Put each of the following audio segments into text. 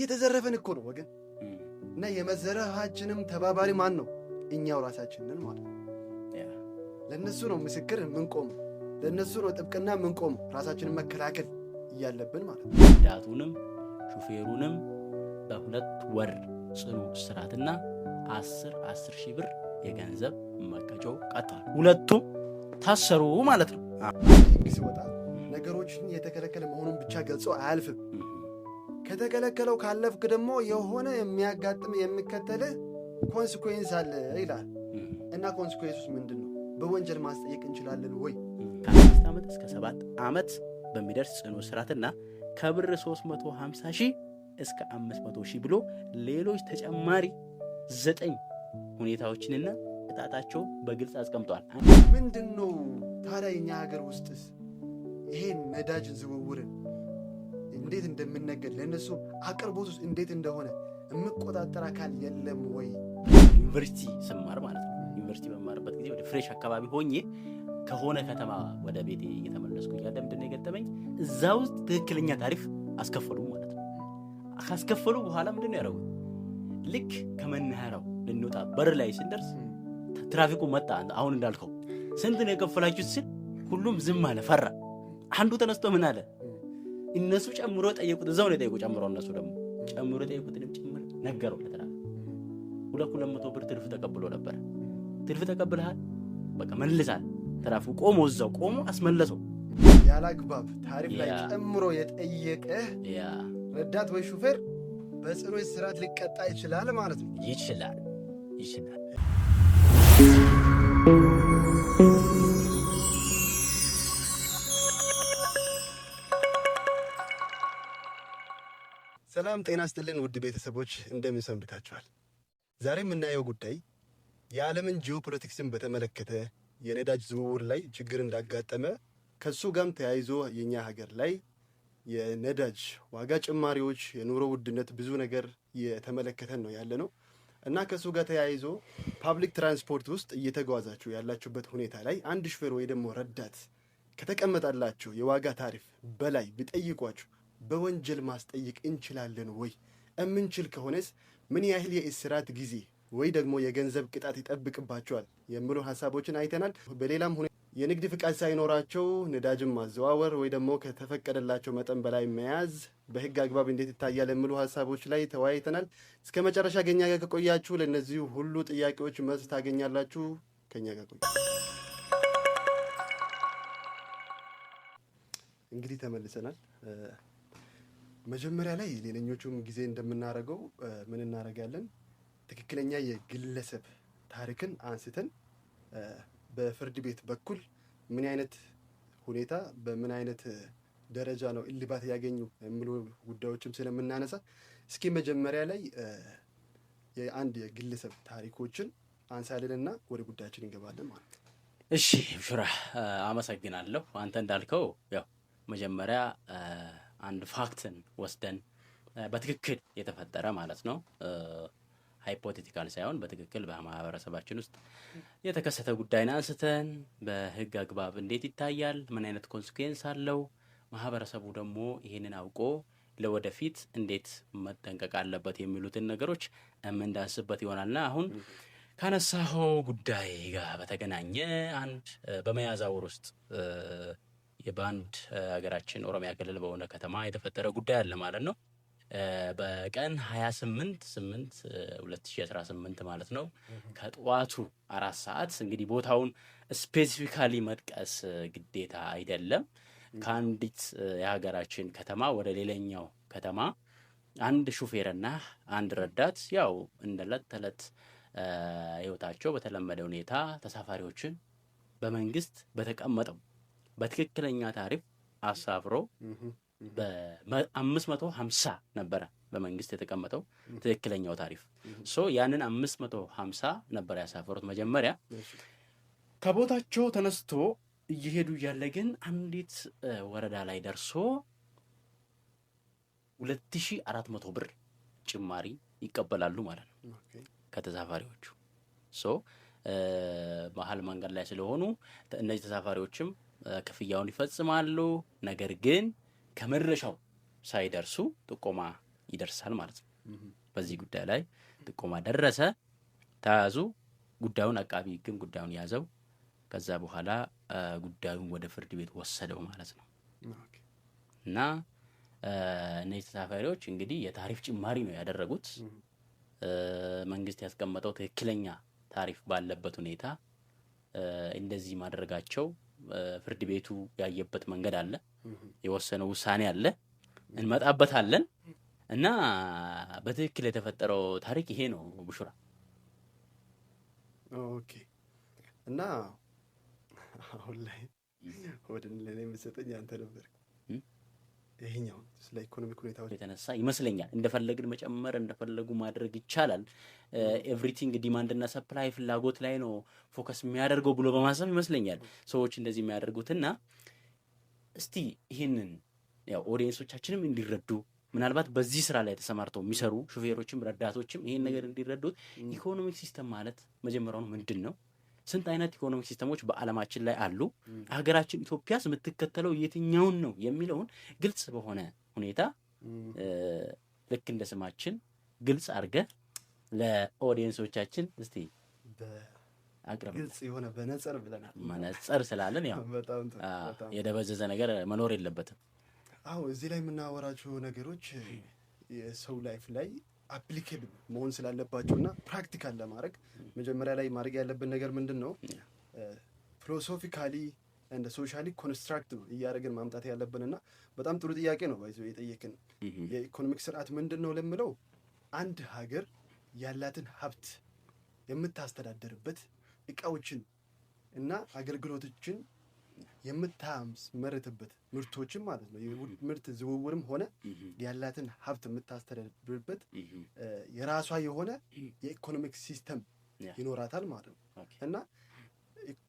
እየተዘረፈን እኮ ነው ወገን። እና የመዘረፋችንም ተባባሪ ማን ነው? እኛው ራሳችን ነን ማለት ነው። ለነሱ ነው ምስክር ምንቆም፣ ለነሱ ነው ጥብቅና ምንቆም፣ ራሳችንን መከላከል እያለብን ማለት ነው። ዳቱንም ሹፌሩንም በ2 ወር ጽኑ እስራትና 10 ሺህ ብር የገንዘብ መቀጮ ቀጥቷል። ሁለቱም ታሰሩ ማለት ነው። ህግ ሲወጣ ነገሮችን የተከለከለ መሆኑን ብቻ ገልጾ አያልፍም። ከተከለከለው ካለፍክ ደግሞ የሆነ የሚያጋጥም የሚከተልህ ኮንሲኩዌንስ አለ ይላል። እና ኮንሲኩዌንሱስ ምንድን ነው? በወንጀል ማስጠየቅ እንችላለን ወይ? ከ5 ዓመት እስከ 7 ዓመት በሚደርስ ጽኑ እስራትና ከብር 350 ሺህ እስከ 500 ሺህ ብሎ ሌሎች ተጨማሪ 9 ሁኔታዎችንና ቅጣታቸው በግልጽ አስቀምጧል። ምንድን ነው ታዲያ የኛ ሀገር ውስጥስ ይሄን ነዳጅ ዝውውርን እንዴት እንደምነገድ ለነሱ አቅርቦት ውስጥ እንዴት እንደሆነ የምቆጣጠር አካል የለም ወይ? ዩኒቨርሲቲ ስማር ማለት ነው። ዩኒቨርሲቲ በማርበት ጊዜ ወደ ፍሬሽ አካባቢ ሆኜ ከሆነ ከተማ ወደ ቤቴ እየተመለስኩ እያለ ምንድነው የገጠመኝ? እዛ ውስጥ ትክክለኛ ታሪፍ አስከፈሉ ማለት ነው። ካስከፈሉ በኋላ ምንድነው ያደረጉት? ልክ ከመናኸሪያው ልንወጣ በር ላይ ስንደርስ ትራፊኩ መጣ። አሁን እንዳልከው ስንት ነው የከፈላችሁት ሲል ሁሉም ዝም አለ፣ ፈራ። አንዱ ተነስቶ ምን አለ? እነሱ ጨምሮ ጠየቁት። እዛው ነው የጠየቁ ጨምሮ እነሱ ደግሞ ጨምሮ ጠየቁትንም ጭምር ነገረው ለተራ 200 ብር ትርፍ ተቀብሎ ነበር። ትርፍ ተቀብለሃል፣ በቃ መልሳል። ትራፊኩ ቆሞ እዛው ቆሞ አስመለሰው። ያላግባብ ታሪፍ ላይ ጨምሮ የጠየቀህ ረዳት ወይ ሹፌር በጽኑ እስራት ሊቀጣ ይችላል ማለት ነው። ይችላል። ሰላም ጤና ይስጥልን ውድ ቤተሰቦች እንደምን ሰንብታችኋል? ዛሬ የምናየው ጉዳይ የዓለምን ጂኦፖለቲክስን በተመለከተ የነዳጅ ዝውውር ላይ ችግር እንዳጋጠመ ከሱ ጋርም ተያይዞ የኛ ሀገር ላይ የነዳጅ ዋጋ ጭማሪዎች፣ የኑሮ ውድነት ብዙ ነገር የተመለከተን ነው ያለ ነው እና ከሱ ጋር ተያይዞ ፓብሊክ ትራንስፖርት ውስጥ እየተጓዛችሁ ያላችሁበት ሁኔታ ላይ አንድ ሹፌር ወይ ደግሞ ረዳት ከተቀመጠላችሁ የዋጋ ታሪፍ በላይ ቢጠይቋችሁ በወንጀል ማስጠየቅ እንችላለን ወይ? እምንችል ከሆነስ ምን ያህል የእስራት ጊዜ ወይ ደግሞ የገንዘብ ቅጣት ይጠብቅባቸዋል የሚሉ ሀሳቦችን አይተናል። በሌላም ሁኔታ የንግድ ፍቃድ ሳይኖራቸው ነዳጅን ማዘዋወር ወይ ደግሞ ከተፈቀደላቸው መጠን በላይ መያዝ በህግ አግባብ እንዴት ይታያል የሚሉ ሀሳቦች ላይ ተወያይተናል። እስከ መጨረሻ ከኛ ጋር ከቆያችሁ ለእነዚህ ሁሉ ጥያቄዎች መልስ ታገኛላችሁ። ከኛ ጋር ቆዩ። እንግዲህ ተመልሰናል። መጀመሪያ ላይ ሌላኞቹም ጊዜ እንደምናደርገው ምን እናደርጋለን? ትክክለኛ የግለሰብ ታሪክን አንስተን በፍርድ ቤት በኩል ምን አይነት ሁኔታ በምን አይነት ደረጃ ነው እልባት ያገኙ የሚሉ ጉዳዮችም ስለምናነሳ እስኪ መጀመሪያ ላይ የአንድ የግለሰብ ታሪኮችን አንሳልንና ወደ ጉዳያችን እንገባለን ማለት ነው። እሺ ሹራ አመሰግናለሁ። አንተ እንዳልከው ያው መጀመሪያ አንድ ፋክትን ወስደን በትክክል የተፈጠረ ማለት ነው ሃይፖቴቲካል ሳይሆን በትክክል በማህበረሰባችን ውስጥ የተከሰተ ጉዳይን አንስተን በህግ አግባብ እንዴት ይታያል፣ ምን አይነት ኮንሲኩዌንስ አለው፣ ማህበረሰቡ ደግሞ ይሄንን አውቆ ለወደፊት እንዴት መጠንቀቅ አለበት የሚሉትን ነገሮች የምንዳስበት ይሆናልና አሁን ካነሳኸው ጉዳይ ጋር በተገናኘ አንድ በመያዛውር ውስጥ የባንድ ሀገራችን ኦሮሚያ ክልል በሆነ ከተማ የተፈጠረ ጉዳይ አለ ማለት ነው። በቀን 28/8/2018 ማለት ነው ከጠዋቱ 4 ሰዓት እንግዲህ ቦታውን ስፔሲፊካሊ መጥቀስ ግዴታ አይደለም። ከአንዲት የሀገራችን ከተማ ወደ ሌላኛው ከተማ አንድ ሹፌርና አንድ ረዳት ያው እንደለት ተለት ህይወታቸው በተለመደ ሁኔታ ተሳፋሪዎችን በመንግስት በተቀመጠው በትክክለኛ ታሪፍ አሳፍሮ በ550 ነበረ በመንግስት የተቀመጠው ትክክለኛው ታሪፍ። ያንን 550 ነበር ያሳፈሩት። መጀመሪያ ከቦታቸው ተነስቶ እየሄዱ እያለ ግን አንዲት ወረዳ ላይ ደርሶ 2400 ብር ጭማሪ ይቀበላሉ ማለት ነው ከተሳፋሪዎቹ። መሀል መንገድ ላይ ስለሆኑ እነዚህ ተሳፋሪዎችም ክፍያውን ይፈጽማሉ። ነገር ግን ከመድረሻው ሳይደርሱ ጥቆማ ይደርሳል ማለት ነው። በዚህ ጉዳይ ላይ ጥቆማ ደረሰ፣ ተያዙ። ጉዳዩን አቃቢ ሕግም ጉዳዩን ያዘው። ከዛ በኋላ ጉዳዩን ወደ ፍርድ ቤት ወሰደው ማለት ነው። እና እነዚህ ተሳፋሪዎች እንግዲህ የታሪፍ ጭማሪ ነው ያደረጉት። መንግስት ያስቀመጠው ትክክለኛ ታሪፍ ባለበት ሁኔታ እንደዚህ ማድረጋቸው ፍርድ ቤቱ ያየበት መንገድ አለ፣ የወሰነው ውሳኔ አለ፣ እንመጣበታለን። እና በትክክል የተፈጠረው ታሪክ ይሄ ነው ቡሹራ። ኦኬ። እና አሁን ላይ ወደ ለኔ የምትሰጠኝ አንተ ነበር። ይሄኛው ስለ ኢኮኖሚክ ሁኔታዎች የተነሳ ይመስለኛል እንደፈለግን መጨመር እንደፈለጉ ማድረግ ይቻላል። ኤቭሪቲንግ ዲማንድ እና ሰፕላይ ፍላጎት ላይ ነው ፎከስ የሚያደርገው ብሎ በማሰብ ይመስለኛል ሰዎች እንደዚህ የሚያደርጉትና እስቲ ይሄንን ያው ኦዲየንሶቻችንም እንዲረዱ ምናልባት በዚህ ስራ ላይ ተሰማርተው የሚሰሩ ሹፌሮችም ረዳቶችም ይሄን ነገር እንዲረዱት ኢኮኖሚክ ሲስተም ማለት መጀመሪያው ምንድን ነው? ስንት አይነት ኢኮኖሚክ ሲስተሞች በአለማችን ላይ አሉ? ሀገራችን ኢትዮጵያስ የምትከተለው የትኛውን ነው የሚለውን ግልጽ በሆነ ሁኔታ ልክ እንደ ስማችን ግልጽ አድርገህ ለኦዲየንሶቻችን እስቲ አቅርብ። ግልጽ የሆነ በነጽር ብለናል። መነጽር ስላለን ያው በጣም የደበዘዘ ነገር መኖር የለበትም። አዎ እዚህ ላይ የምናወራቸው ነገሮች የሰው ላይፍ ላይ አፕሊኬብል መሆን ስላለባቸውና ፕራክቲካል ለማድረግ መጀመሪያ ላይ ማድረግ ያለብን ነገር ምንድን ነው? ፊሎሶፊካሊ እንደ ሶሻሊ ኮንስትራክቲቭ እያደረግን ማምጣት ያለብንና በጣም ጥሩ ጥያቄ ነው ባይዘው የጠየቅን። የኢኮኖሚክ ስርዓት ምንድን ነው ለምለው አንድ ሀገር ያላትን ሀብት የምታስተዳደርበት እቃዎችን እና አገልግሎቶችን የምታመርትበት ምርቶችን ማለት ነው። ምርት ዝውውርም ሆነ ያላትን ሀብት የምታስተዳድርበት የራሷ የሆነ የኢኮኖሚክ ሲስተም ይኖራታል ማለት ነው። እና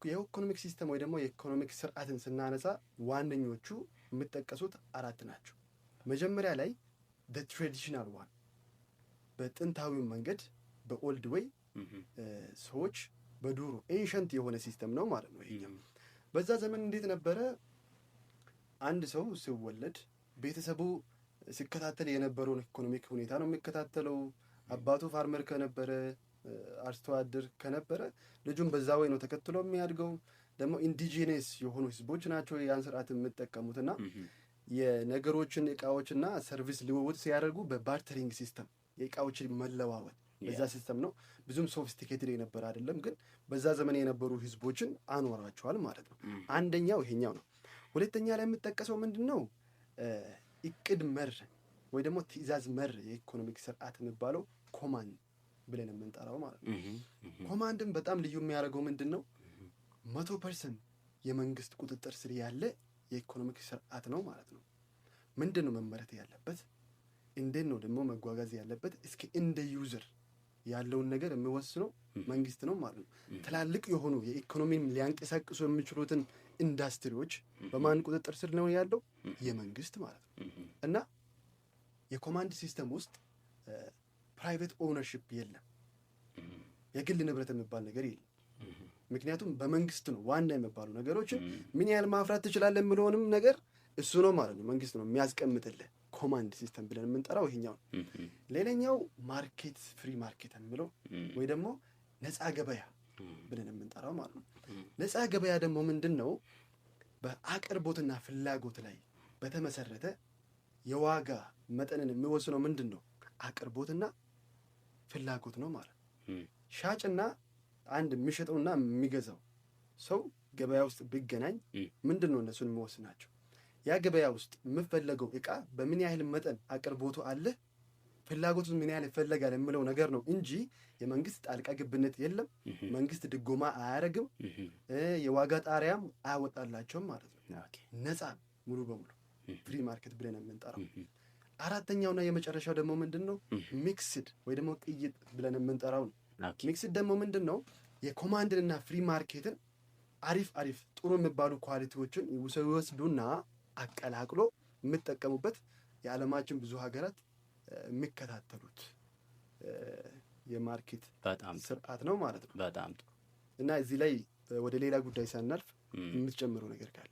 የኢኮኖሚክ ሲስተም ወይ ደግሞ የኢኮኖሚክ ስርዓትን ስናነሳ ዋነኞቹ የሚጠቀሱት 4 ናቸው። መጀመሪያ ላይ ትራዲሽናል ዋን በጥንታዊው መንገድ በኦልድ ወይ ሰዎች በዱሮ ኤንሸንት የሆነ ሲስተም ነው ማለት ነው። ይሄኛው በዛ ዘመን እንዴት ነበረ? አንድ ሰው ሲወለድ ቤተሰቡ ሲከታተል የነበረውን ኢኮኖሚክ ሁኔታ ነው የሚከታተለው። አባቱ ፋርመር ከነበረ አርሶ አደር ከነበረ ልጁን በዛ ወይ ነው ተከትሎ የሚያድገው። ደግሞ ኢንዲጂነስ የሆኑ ህዝቦች ናቸው ያን ስርዓት የሚጠቀሙትና የነገሮችን እቃዎችና ሰርቪስ ልውውጥ ሲያደርጉ በባርተሪንግ ሲስተም የእቃዎችን መለዋወጥ በዛ ሲስተም ነው። ብዙም ሶፊስቲኬትድ የነበረ አይደለም፣ ግን በዛ ዘመን የነበሩ ህዝቦችን አኖራቸዋል ማለት ነው። አንደኛው ይሄኛው ነው። ሁለተኛ ላይ የምጠቀሰው ምንድነው? እቅድ መር ወይ ደግሞ ትዕዛዝ መር የኢኮኖሚክ ስርዓት የሚባለው ኮማንድ ብለን የምንጠራው ማለት ነው። ኮማንድን በጣም ልዩ የሚያደርገው ምንድነው? 100% የመንግስት ቁጥጥር ስር ያለ የኢኮኖሚክ ስርዓት ነው ማለት ነው። ምንድነው መመረት ያለበት? እንዴት ነው ደግሞ መጓጓዝ ያለበት? እስኪ እንደ ዩዘር ያለውን ነገር የሚወስነው መንግስት ነው ማለት ነው። ትላልቅ የሆኑ የኢኮኖሚን ሊያንቀሳቅሱ የሚችሉትን ኢንዱስትሪዎች በማን ቁጥጥር ስር ነው ያለው? የመንግስት ማለት ነው። እና የኮማንድ ሲስተም ውስጥ ፕራይቬት ኦውነርሺፕ የለም፣ የግል ንብረት የሚባል ነገር የለም። ምክንያቱም በመንግስት ነው ዋና የሚባሉ ነገሮችን ምን ያህል ማፍራት ትችላለህ የሚለውንም ነገር እሱ ነው ማለት ነው። መንግስት ነው የሚያስቀምጥልህ። ኮማንድ ሲስተም ብለን የምንጠራው ይሄኛው ነው። ሌላኛው ማርኬት ፍሪ ማርኬት የሚለው ወይ ደግሞ ነፃ ገበያ ብለን የምንጠራው ማለት ነው። ነፃ ገበያ ደግሞ ምንድነው? በአቅርቦትና ፍላጎት ላይ በተመሰረተ የዋጋ መጠንን የሚወስነው ምንድነው? አቅርቦትና ፍላጎት ነው ማለት ነው። ሻጭና አንድ የሚሸጠውና የሚገዛው ሰው ገበያ ውስጥ ቢገናኝ ምንድነው እነሱን የሚወስናቸው? ያ ገበያ ውስጥ የምፈለገው እቃ በምን ያህል መጠን አቅርቦቱ አለ፣ ፍላጎቱ ምን ያህል ይፈለጋል የሚለው ነገር ነው እንጂ የመንግስት ጣልቃ ገብነት የለም። መንግስት ድጎማ አያረግም፣ የዋጋ ጣሪያም አያወጣላቸውም ማለት ነው። ነፃ ሙሉ በሙሉ ፍሪ ማርኬት ብለን የምንጠራው። አራተኛውና የመጨረሻው ደግሞ ምንድነው? ሚክስድ ወይ ደግሞ ቅይጥ ብለን የምንጠራው ነው። ሚክስድ ደግሞ ምንድነው? የኮማንድንና ፍሪ ማርኬትን አሪፍ ጥሩ የሚባሉ ኳሊቲዎችን ይወስዱና አቀላቅሎ የምጠቀሙበት የዓለማችን ብዙ ሀገራት የሚከታተሉት የማርኬት ስርዓት ነው ማለት ነው። በጣም ጥሩ። እና እዚህ ላይ ወደ ሌላ ጉዳይ ሳናልፍ የምትጨምረው ነገር ካለ?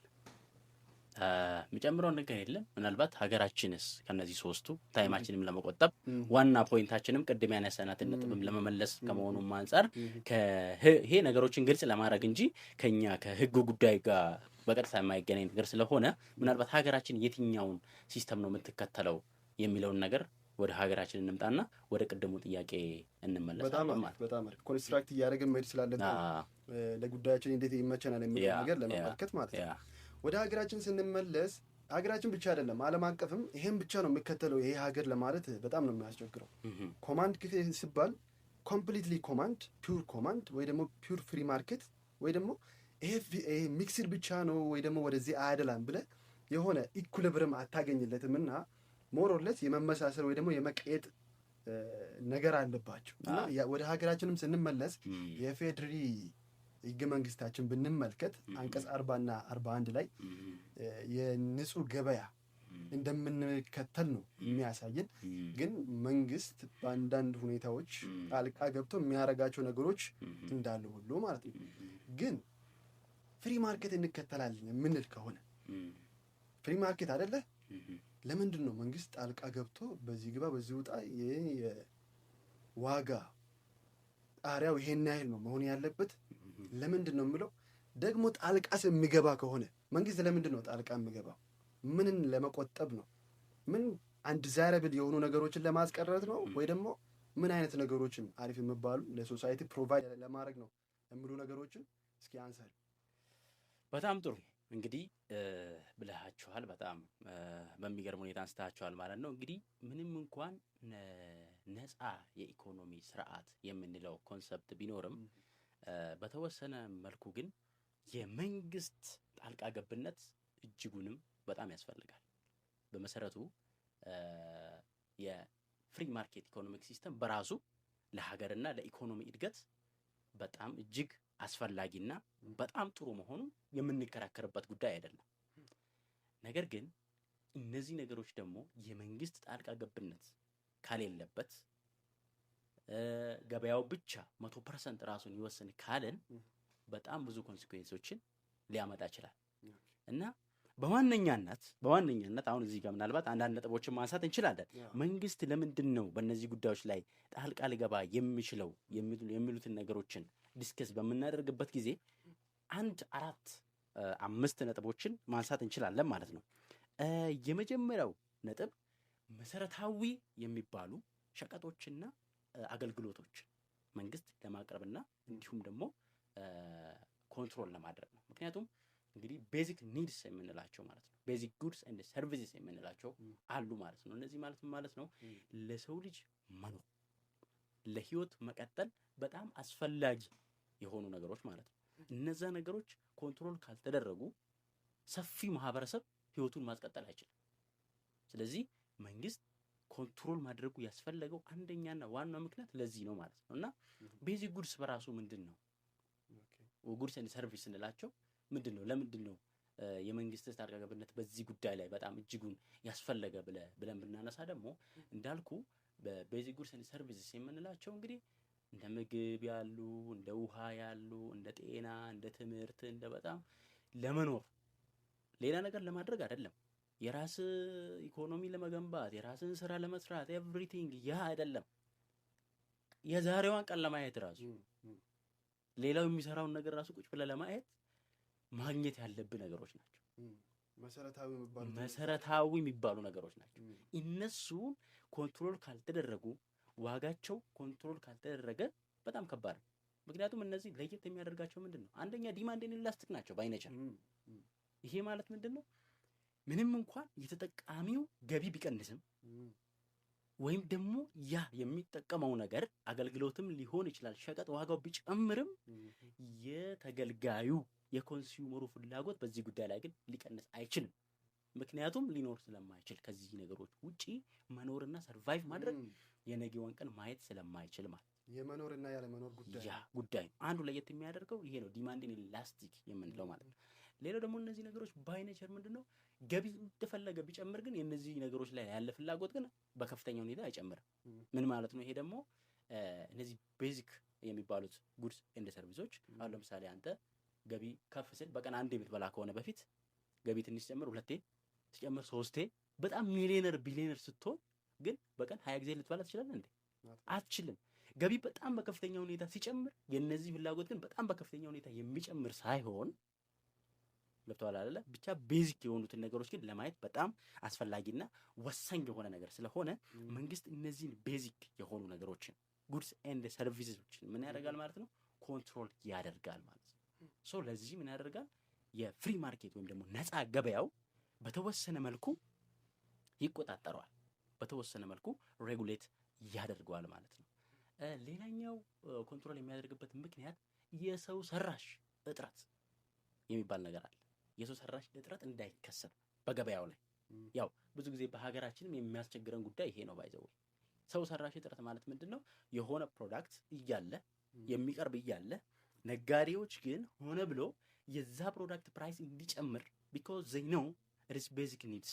የሚጨምረው ነገር የለም። ምናልባት ሀገራችንስ ከነዚህ ሶስቱ ታይማችንም ለመቆጠብ ዋና ፖይንታችንም ቅድም ያነሳናትን ነጥብም ለመመለስ ከመሆኑም አንጻር ይሄ ነገሮችን ግልጽ ለማድረግ እንጂ ከኛ ከህግ ጉዳይ ጋር በቀጥታ የማይገናኝ ነገር ስለሆነ ምናልባት ሀገራችን የትኛውን ሲስተም ነው የምትከተለው የሚለውን ነገር ወደ ሀገራችን እንምጣና ወደ ቅድሙ ጥያቄ እንመለሳለን ማለት። በጣም አሪፍ ኮንስትራክት እያደረግን መሄድ ስላለን ለጉዳያችን እንዴት ይመቸናል የሚለው ነገር ለመመልከት ማለት ነው። ወደ ሀገራችን ስንመለስ ሀገራችን ብቻ አይደለም ዓለም አቀፍም ይሄን ብቻ ነው የሚከተለው ይሄ ሀገር ለማለት በጣም ነው የሚያስቸግረው። ኮማንድ ክፍል ሲባል ኮምፕሊትሊ ኮማንድ ፒውር ኮማንድ ወይ ደግሞ ፒውር ፍሪ ማርኬት ወይ ደግሞ ይሄ ሚክስድ ብቻ ነው ወይ ደግሞ ወደዚህ አያደላም ብለህ የሆነ ኢኩሊብሪየም አታገኝለትም እና ሞር ኦር ሌስ የመመሳሰል ወይ ደግሞ የመቀየጥ ነገር አለባቸው እና ወደ ሀገራችንም ስንመለስ የፌድሪ ህገ መንግስታችን ብንመልከት አንቀጽ 40 እና 41 ላይ የንጹህ ገበያ እንደምንከተል ነው የሚያሳየን። ግን መንግስት በአንዳንድ ሁኔታዎች ጣልቃ ገብቶ የሚያደርጋቸው ነገሮች እንዳሉ ሁሉ ማለት ነው። ግን ፍሪ ማርኬት እንከተላለን የምንል ከሆነ ፍሪ ማርኬት አይደለ? ለምንድን ነው መንግስት ጣልቃ ገብቶ በዚህ ግባ በዚህ ውጣ የዋጋ ጣሪያው ይሄን ያህል ነው መሆን ያለበት? ለምንድን ነው የምለው? ደግሞ ጣልቃስ የሚገባ ከሆነ መንግስት ለምንድን ነው ጣልቃ የሚገባው? ምንን ለመቆጠብ ነው? ምን አንዲዛይረብል የሆኑ ነገሮችን ለማስቀረት ነው ወይ ደግሞ ምን አይነት ነገሮችን አሪፍ የሚባሉ ለሶሳይቲ ፕሮቫይድ ለማድረግ ነው የሚሉ ነገሮችን እስኪ አንሳል። በጣም ጥሩ እንግዲህ ብለሃችኋል። በጣም በሚገርም ሁኔታ አንስታችኋል ማለት ነው። እንግዲህ ምንም እንኳን ነፃ የኢኮኖሚ ስርዓት የምንለው ኮንሰፕት ቢኖርም በተወሰነ መልኩ ግን የመንግስት ጣልቃ ገብነት እጅጉንም በጣም ያስፈልጋል። በመሰረቱ የፍሪ ማርኬት ኢኮኖሚክ ሲስተም በራሱ ለሀገርና ለኢኮኖሚ እድገት በጣም እጅግ አስፈላጊና በጣም ጥሩ መሆኑ የምንከራከርበት ጉዳይ አይደለም። ነገር ግን እነዚህ ነገሮች ደግሞ የመንግስት ጣልቃ ገብነት ካሌለበት ገበያው ብቻ 100% ራሱን ይወስን ካለን በጣም ብዙ ኮንሲኩዌንሶችን ሊያመጣ ይችላል እና በዋነኛነት አሁን እዚህ ጋር ምናልባት አንዳንድ ነጥቦችን ማንሳት እንችላለን። መንግስት ለምንድን ነው በእነዚህ ጉዳዮች ላይ ጣልቃ ሊገባ የሚችለው የሚሉትን ነገሮችን ዲስከስ በምናደርግበት ጊዜ 4-5 ነጥቦችን ማንሳት እንችላለን ማለት ነው። የመጀመሪያው ነጥብ መሰረታዊ የሚባሉ ሸቀጦችና አገልግሎቶች መንግስት ለማቅረብና እንዲሁም ደግሞ ኮንትሮል ለማድረግ ነው። ምክንያቱም እንግዲህ ቤዚክ ኒድስ የምንላቸው ማለት ነው ቤዚክ ጉድስ ኤንድ ሰርቪስስ የምንላቸው አሉ ማለት ነው። እነዚህ ማለት ነው ለሰው ልጅ መኖር ለህይወት መቀጠል በጣም አስፈላጊ የሆኑ ነገሮች ማለት ነው። እነዛ ነገሮች ኮንትሮል ካልተደረጉ ሰፊ ማህበረሰብ ህይወቱን ማስቀጠል አይችልም። ስለዚህ መንግስት ኮንትሮል ማድረጉ ያስፈለገው አንደኛና ዋናው ምክንያት ለዚህ ነው ማለት ነው። እና ቤዚክ ጉድስ በራሱ ምንድነው? ጉድስ ኤንድ ሰርቪስ እንላቸው ምንድነው? ለምንድነው የመንግስት ጣልቃ ገብነት በዚህ ጉዳይ ላይ በጣም እጅጉን ያስፈለገ ብለን ብናነሳ ደግሞ እንዳልኩ በቤዚክ ጉድስ ኤንድ ሰርቪስስ የምንላቸው እንግዲህ እንደ ምግብ ያሉ፣ እንደ ውሃ ያሉ፣ እንደ ጤና፣ እንደ ትምህርት፣ እንደ በጣም ለመኖር ሌላ ነገር ለማድረግ አይደለም። የራስ ኢኮኖሚ ለመገንባት የራስን ስራ ለመስራት ኤቭሪቲንግ ያ አይደለም። የዛሬዋን ቀን ለማየት ራሱ ሌላው የሚሰራውን ነገር ራሱ ቁጭ ብለህ ለማየት ማግኘት ያለብህ ነገሮች ናቸው። መሰረታዊ የሚባሉ ነገሮች ናቸው። እነሱን ኮንትሮል ካልተደረጉ ዋጋቸው ኮንትሮል ካልተደረገ በጣም ከባድ ነው። ምክንያቱም እነዚህ ለየት የሚያደርጋቸው ምንድነው? አንደኛ ዲማንድ ኢላስቲክ ናቸው ባይነቸር። ይሄ ማለት ምንድነው? ምንም እንኳን የተጠቃሚው ገቢ ቢቀንስም ወይም ደግሞ ያ የሚጠቀመው ነገር አገልግሎትም ሊሆን ይችላል ሸቀጥ ዋጋው ቢጨምርም የተገልጋዩ የኮንሱመሩ ፍላጎት በዚህ ጉዳይ ላይ ግን ሊቀንስ አይችልም። ምክንያቱም ሊኖር ስለማይችል ከዚህ ነገሮች ውጪ መኖርና ሰርቫይቭ ማድረግ የነገውን ቀን ማየት ስለማይችል ማለት የመኖርና ያለ መኖር ጉዳይ አንዱ ለየት የሚያደርገው ይሄ ነው ዲማንድ ኢላስቲክ የምንለው ማለት ነው። ሌላው ደግሞ እነዚህ ነገሮች ባይ ኔቸር ምንድነው ገቢ እንደፈለገ ቢጨምር ግን የነዚህ ነገሮች ላይ ያለ ፍላጎት ግን በከፍተኛ ሁኔታ አይጨምርም። ምን ማለት ነው? ይሄ ደግሞ እነዚህ ቤዚክ የሚባሉት ጉድስ ኤንድ ሰርቪሶች አሁን ለምሳሌ አንተ ገቢ ከፍ ሲል በቀን አንዴ የምትበላ ከሆነ በፊት ገቢ ትንሽ ሲጨምር 2 ሲጨምር 3 በጣም ሚሊዮነር ቢሊዮነር ስትሆን ግን በቀን 20 ጊዜ ልትበላ ትችላለህ እንዴ? አትችልም። ገቢ በጣም በከፍተኛ ሁኔታ ሲጨምር የነዚህ ፍላጎት ግን በጣም በከፍተኛ ሁኔታ የሚጨምር ሳይሆን ገብቶሃል አይደለ? ብቻ ቤዚክ የሆኑትን ነገሮች ግን ለማየት በጣም አስፈላጊና ወሳኝ የሆነ ነገር ስለሆነ መንግስት እነዚህን ቤዚክ የሆኑ ነገሮችን ጉድስ ኤንድ ሰርቪሶችን ምን ያደርጋል ማለት ነው? ኮንትሮል ያደርጋል ማለት ነው። ሶ ለዚህ ምን ያደርጋል? የፍሪ ማርኬት ወይም ደግሞ ነፃ ገበያው በተወሰነ መልኩ ይቆጣጠረዋል፣ በተወሰነ መልኩ ሬጉሌት ያደርገዋል ማለት ነው። ሌላኛው ኮንትሮል የሚያደርግበት ምክንያት የሰው ሰራሽ እጥረት የሚባል ነገር አለ። የሰው ሰራሽ እጥረት እንዳይከሰት በገበያው ላይ ያው ብዙ ጊዜ በሀገራችንም የሚያስቸግረን ጉዳይ ይሄ ነው። ባይዘው ሰው ሰራሽ እጥረት ማለት ምንድነው? የሆነ ፕሮዳክት እያለ የሚቀርብ እያለ ነጋዴዎች ግን ሆነ ብሎ የዛ ፕሮዳክት ፕራይስ እንዲጨምር because they know it is basic needs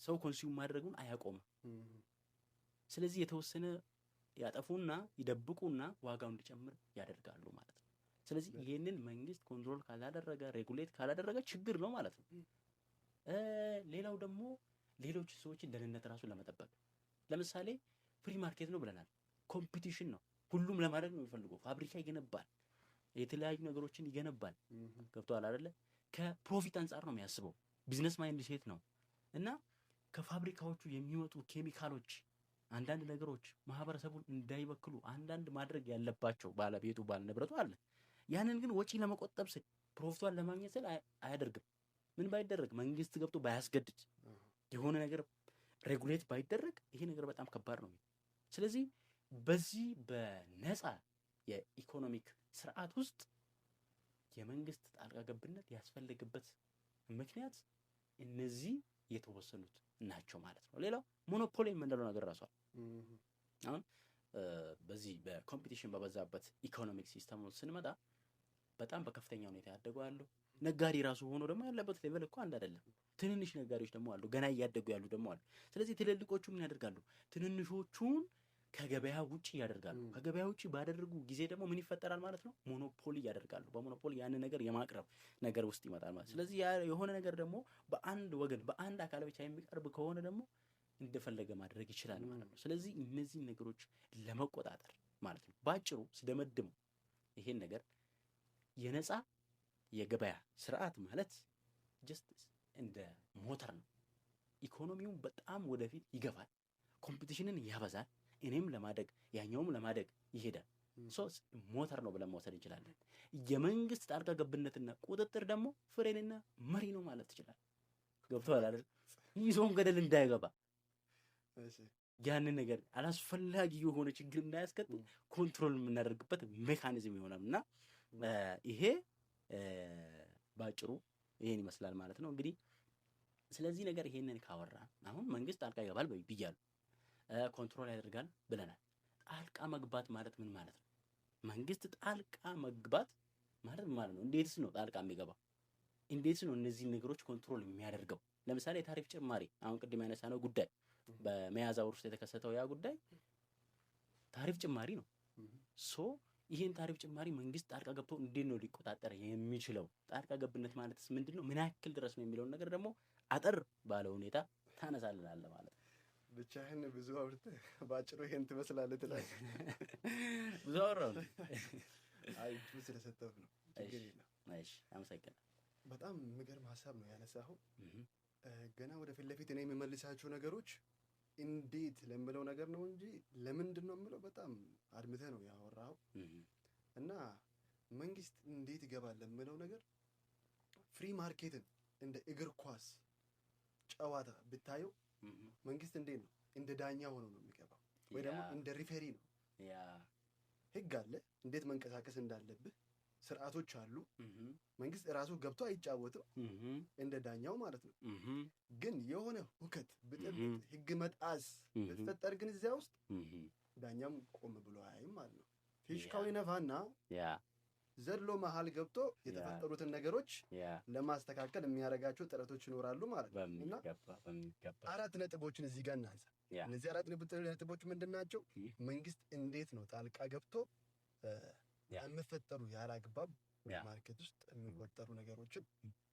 ሰው ኮንሱም ማድረጉን አያቆምም። ስለዚህ የተወሰነ ያጠፉና ይደብቁና ዋጋው እንዲጨምር ያደርጋሉ ማለት ነው። ስለዚህ ይሄንን መንግስት ኮንትሮል ካላደረገ ሬጉሌት ካላደረገ ችግር ነው ማለት ነው። ሌላው ደግሞ ሌሎች ሰዎችን ደህንነት ራሱ ለመጠበቅ ለምሳሌ ፍሪ ማርኬት ነው ብለናል። ኮምፒቲሽን ነው። ሁሉም ለማድረግ ነው የሚፈልገው። ፋብሪካ ይገነባል፣ የተለያዩ ነገሮችን ይገነባል። ገብቶሃል አይደለ? ከፕሮፊት አንጻር ነው የሚያስበው። ቢዝነስ ማይንድ ሴት ነው እና ከፋብሪካዎቹ የሚወጡ ኬሚካሎች አንዳንድ ነገሮች ማህበረሰቡን እንዳይበክሉ አንዳንድ ማድረግ ያለባቸው ባለቤቱ ባለንብረቱ አለ። ያንን ግን ወጪ ለመቆጠብ ስል ፕሮፊቷን ለማግኘት ስል አያደርግም። ምን ባይደረግ መንግስት ገብቶ ባያስገድድ የሆነ ነገር ሬጉሌት ባይደረግ ይሄ ነገር በጣም ከባድ ነው። ስለዚህ በዚህ በነፃ የኢኮኖሚክ ስርዓት ውስጥ የመንግስት ጣልቃ ገብነት ያስፈልግበት ምክንያት እነዚህ የተወሰኑት ናቸው ማለት ነው። ሌላው ሞኖፖሊ የምንለው ነገር ራሷ አሁን በዚህ በኮምፒቲሽን በበዛበት ኢኮኖሚክ ሲስተም ውስጥ ስንመጣ በጣም በከፍተኛ ሁኔታ ያደጉ አሉ። ነጋዴ ራሱ ሆኖ ደግሞ ያለበት ሌቨል እኮ አንድ አይደለም። ትንንሽ ነጋዴዎች ደግሞ አሉ፣ ገና እያደጉ ያሉ ደግሞ አሉ። ስለዚህ ትልልቆቹ ምን ያደርጋሉ? ትንንሾቹን ከገበያ ውጪ ያደርጋሉ። ከገበያ ውጪ ባደረጉ ጊዜ ደግሞ ምን ይፈጠራል ማለት ነው? ሞኖፖሊ ያደርጋሉ። በሞኖፖሊ ያን ነገር የማቅረብ ነገር ውስጥ ይመጣል ማለት። ስለዚህ የሆነ ነገር ደግሞ በአንድ ወገን በአንድ አካል ብቻ የሚቀርብ ከሆነ ደግሞ እንደፈለገ ማድረግ ይችላል ማለት ነው። ስለዚህ እነዚህን ነገሮች ለመቆጣጠር ማለት ነው ባጭሩ ስደመድሙ ይሄን ነገር የነፃ የገበያ ስርዓት ማለት ጀስት እንደ ሞተር ነው። ኢኮኖሚውን በጣም ወደፊት ይገፋል፣ ኮምፒቲሽንን ያበዛል። እኔም ለማደግ ያኛውም ለማደግ ይሄዳል። ሶስት ሞተር ነው ብለን መውሰድ እንችላለን። የመንግስት ጣልቃ ገብነትና ቁጥጥር ደግሞ ፍሬንና መሪ ነው ማለት ትችላል። ገብቶሃል አይደል? ይዞም ገደል እንዳይገባ ያንን ነገር አላስፈላጊ የሆነ ችግር እንዳያስከትል ኮንትሮል የምናደርግበት ሜካኒዝም ይሆናል እና ይሄ ባጭሩ ይሄን ይመስላል ማለት ነው። እንግዲህ ስለዚህ ነገር ይሄንን ካወራ አሁን መንግስት ጣልቃ ይገባል ብያለሁ፣ ኮንትሮል ያደርጋል ብለናል። ጣልቃ መግባት ማለት ምን ማለት ነው? መንግስት ጣልቃ መግባት ማለት ምን ማለት ነው? እንዴትስ ነው ጣልቃ የሚገባው? እንዴትስ ነው እነዚህ ነገሮች ኮንትሮል የሚያደርገው? ለምሳሌ የታሪፍ ጭማሪ አሁን ቅድም ያነሳነው ጉዳይ በሚያዝያ ወር ውስጥ የተከሰተው ያ ጉዳይ ታሪፍ ጭማሪ ነው። ሶ ይሄን ታሪፍ ጭማሪ መንግስት ጣልቃ ገብቶ እንዴት ነው ሊቆጣጠር የሚችለው? ጣልቃ ገብነት ማለትስ ምንድነው? ምን ያክል ድረስ ነው የሚለውን ነገር ደግሞ አጠር ባለ ሁኔታ ታነሳልናለህ ማለት ነው። ብቻህን ብዙ አውርተህ ባጭሩ ይሄን ትመስላለህ ትላለህ። ብዙ አወራሁ። አይ ብዙ ስለሰጠው ነው። ችግር የለም። እሺ አመሰግናለሁ። በጣም የሚገርም ሀሳብ ነው ያነሳኸው። ገና ወደ ፊት ለፊት እኔ የምመልሳቸው ነገሮች እንዴት ለምለው ነገር ነው እንጂ ለምንድን ነው የምለው በጣም አድምተህ ነው ያወራኸው። እና መንግስት እንዴት ይገባል ለምለው ነገር ፍሪ ማርኬትን እንደ እግር ኳስ ጨዋታ ብታየው መንግስት እንዴት ነው እንደ ዳኛ ሆኖ ነው የሚገባው፣ ወይ ደግሞ እንደ ሪፌሪ ነው። ህግ አለ፣ እንዴት መንቀሳቀስ እንዳለብህ ስርዓቶች አሉ። መንግስት ራሱ ገብቶ አይጫወትም እንደ ዳኛው ማለት ነው። ግን የሆነ ሁከት ብጥብጥ ህግ መጣስ ብትፈጠር ግን እዚያ ውስጥ ዳኛም ቆም ብሎ አያይም ማለት ነው። ፊሽካው ይነፋና ዘሎ መሀል ገብቶ የተፈጠሩትን ነገሮች ለማስተካከል የሚያደርጋቸው ጥረቶች ይኖራሉ ማለት ነው። እና 4 ነጥቦችን እዚህ ጋር እናንሳ። እነዚህ 4 ነጥቦች ምንድን ናቸው? መንግስት እንዴት ነው ጣልቃ ገብቶ የሚፈጠሩ ያላግባብ ማርኬት ውስጥ የሚፈጠሩ ነገሮችን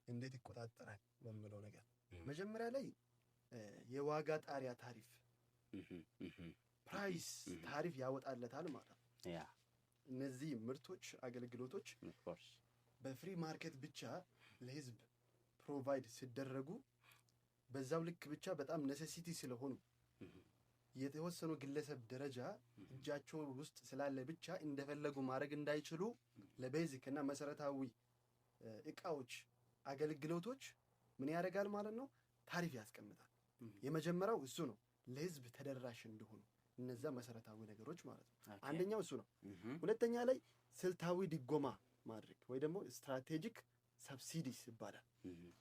እንዴት ይቆጣጠራል በሚለው ነገር መጀመሪያ ላይ የዋጋ ጣሪያ ታሪፍ ፕራይስ ታሪፍ ያወጣለታል ማለት ነው። እነዚህ ምርቶች፣ አገልግሎቶች በፍሪ ማርኬት ብቻ ለህዝብ ፕሮቫይድ ሲደረጉ በዛው ልክ ብቻ በጣም ኔሴሲቲ ስለሆኑ የተወሰኑ ግለሰብ ደረጃ እጃቸው ውስጥ ስላለ ብቻ እንደፈለጉ ማድረግ እንዳይችሉ ለቤዚክ እና መሰረታዊ እቃዎች፣ አገልግሎቶች ምን ያደርጋል ማለት ነው? ታሪፍ ያስቀምጣል። የመጀመሪያው እሱ ነው፣ ለህዝብ ተደራሽ እንደሆኑ እነዛ መሰረታዊ ነገሮች ማለት ነው። አንደኛው እሱ ነው። ሁለተኛ ላይ ስልታዊ ድጎማ ማድረግ ወይ ደግሞ ስትራቴጂክ ሰብሲዲስ ይባላል።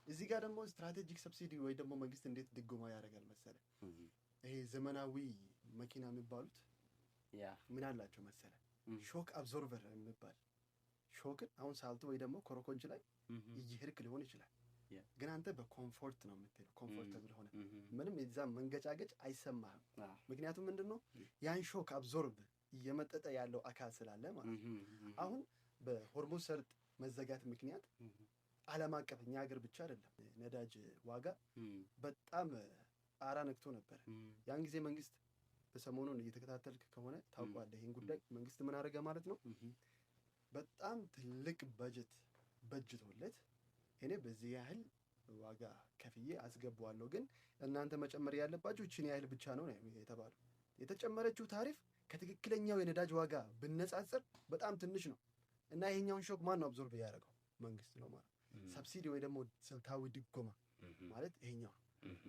እዚህ ጋር ደግሞ ስትራቴጂክ ሰብሲዲ ወይ ደግሞ መንግስት እንዴት ድጎማ ያደርጋል መሰለ? ይሄ ዘመናዊ መኪና የሚባሉት ምን አላቸው መሰለ? ሾክ አብዞርቨር የሚባል ሾክን አሁን ሳልቶ ወይ ደግሞ ኮረኮንች ላይ እየሄድክ ሊሆን ይችላል፣ ግን አንተ በኮምፎርት ነው የምትሄደው። ኮምፎርተብል ሆነ ምንም የዛ መንገጫገጭ አይሰማህም። ምክንያቱም ምንድነው ያን ሾክ አብዞርብ እየመጠጠ ያለው አካል ስላለ ማለት ነው። አሁን በሆርሙዝ ሰርጥ መዘጋት ምክንያት ዓለም አቀፍ እኛ ሀገር ብቻ አይደለም ነዳጅ ዋጋ በጣም ጣራ ነክቶ ነበር። ያን ጊዜ መንግስት በሰሞኑን እየተከታተልክ ከሆነ ታውቋለህ ይህን ጉዳይ። መንግስት ምን አደረገ ማለት ነው? በጣም ትልቅ በጀት በጅቶለት እኔ በዚህ ያህል ዋጋ ከፍዬ አስገባዋለሁ፣ ግን እናንተ መጨመር ያለባችሁ እችን ያህል ብቻ ነው የተባለው። የተጨመረችው ታሪፍ ከትክክለኛው የነዳጅ ዋጋ ብነጻጸር በጣም ትንሽ ነው እና ይሄኛውን ሾክ ማን ነው አብዞርብ ያደረገው? መንግስት ነው ማለት ነው። ሰብሲዲ ወይ ደግሞ ስልታዊ ድጎማ ማለት ይሄኛው።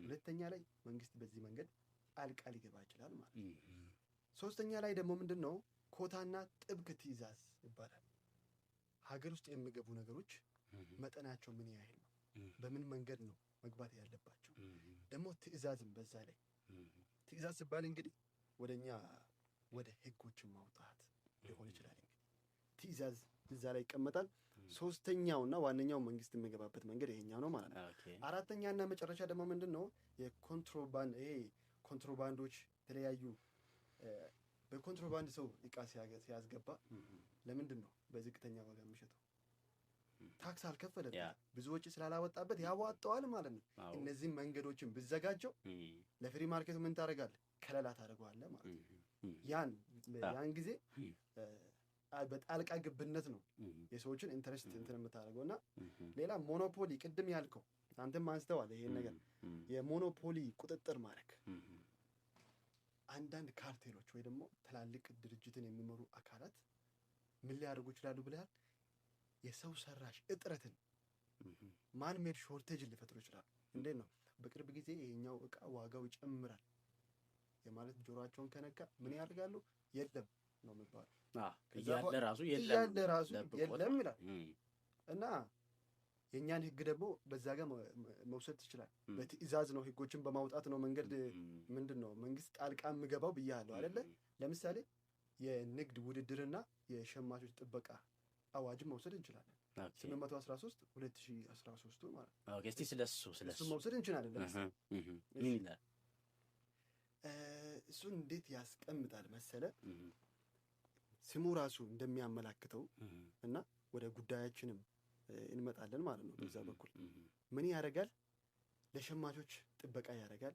ሁለተኛ ላይ መንግስት በዚህ መንገድ ጣልቃ ሊገባ ይችላል ማለት ነው። ሶስተኛ ላይ ደግሞ ምንድነው ኮታና ጥብቅ ትዕዛዝ ይባላል። ሀገር ውስጥ የሚገቡ ነገሮች መጠናቸው ምን ያህል ነው፣ በምን መንገድ ነው መግባት ያለባቸው፣ ደግሞ ትዕዛዝም በዛ ላይ ትዕዛዝ ሲባል እንግዲህ ወደኛ ወደ ህጎችን ማውጣት ሊሆን ይችላል። እንግዲህ ትዕዛዝ እዛ ላይ ይቀመጣል። ሶስተኛውና ዋነኛው መንግስት የሚገባበት መንገድ ይሄኛው ነው ማለት ነው። አራተኛና መጨረሻ ደግሞ ምንድነው የኮንትሮባንድ ይሄ ኮንትሮባንዶች የተለያዩ በኮንትሮባንድ ሰው እቃ ሲያስገባ ለምንድን ነው በዝቅተኛ ዋጋ የሚሸጠው? ታክስ አልከፈለበት፣ ብዙ ወጪ ስላላወጣበት ያዋጣዋል ማለት ነው። እነዚህም መንገዶችን ብዘጋጀው ለፍሪ ማርኬቱ ምን ታደርጋለህ? ከለላ ታደርገዋለህ ማለት ነው። ያን ጊዜ በጣልቃ ግብነት ነው የሰዎችን ኢንተረስት እንትን የምታደርገው። እና ሌላ ሞኖፖሊ፣ ቅድም ያልከው አንተም አንስተዋል ይሄን ነገር የሞኖፖሊ ቁጥጥር ማድረግ። አንዳንድ ካርቴሎች ወይ ደግሞ ትላልቅ ድርጅትን የሚመሩ አካላት ምን ሊያደርጉ ይችላሉ ብለሃል? የሰው ሰራሽ እጥረትን ማን ሜድ ሾርቴጅ ሊፈጥሩ ይችላሉ። እንዴት ነው? በቅርብ ጊዜ ይሄኛው እቃ ዋጋው ይጨምራል የማለት ጆሮአቸውን ከነካ ምን ያደርጋሉ? የለም ነው የሚባለው። እያለ ራሱ የለም ይላል። እና የእኛን ህግ ደግሞ በዛ ጋር መውሰድ ትችላል። በትዕዛዝ ነው ህጎችን በማውጣት ነው መንገድ ምንድን ነው መንግስት ጣልቃ የምገባው ብያለሁ አይደለ? ለምሳሌ የንግድ ውድድርና የሸማቾች ጥበቃ አዋጅን መውሰድ እንችላለን። 813 2013 ማለት ነው። ኦኬ፣ እስቲ ስለሱ መውሰድ እንችላለን። ምን ይላል? እሱን እንዴት ያስቀምጣል መሰለ? ስሙ ራሱ እንደሚያመላክተው እና ወደ ጉዳያችንም እንመጣለን ማለት ነው። በዛ በኩል ምን ያደርጋል? ለሸማቾች ጥበቃ ያደርጋል።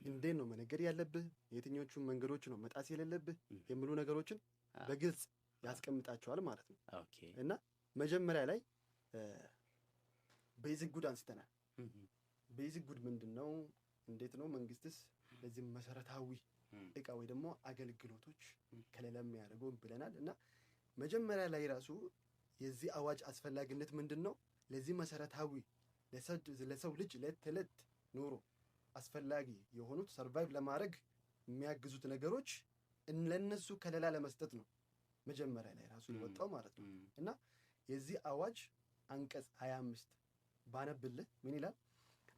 እንዴት ነው መነገድ ያለብህ፣ የትኞቹን መንገዶች ነው መጣስ የሌለብህ የሚሉ ነገሮችን በግልጽ ያስቀምጣቸዋል ማለት ነው። እና መጀመሪያ ላይ ቤዚክ ጉድ አንስተናል። ቤዚክ ጉድ ምንድን ነው? እንዴት ነው መንግስትስ ለዚህ መሰረታዊ እቃ ወይ ደግሞ አገልግሎቶች ከሌላ የሚያደርገው ብለናል። እና መጀመሪያ ላይ ራሱ የዚህ አዋጅ አስፈላጊነት ምንድን ነው? ለዚህ መሰረታዊ ለሰው ልጅ ዕለት ተዕለት ኑሮ አስፈላጊ የሆኑት ሰርቫይቭ ለማድረግ የሚያግዙት ነገሮች ለነሱ ከለላ ለመስጠት ነው መጀመሪያ ላይ ራሱ የወጣው ማለት ነው። እና የዚህ አዋጅ አንቀጽ 25 ባነብልህ ምን ይላል?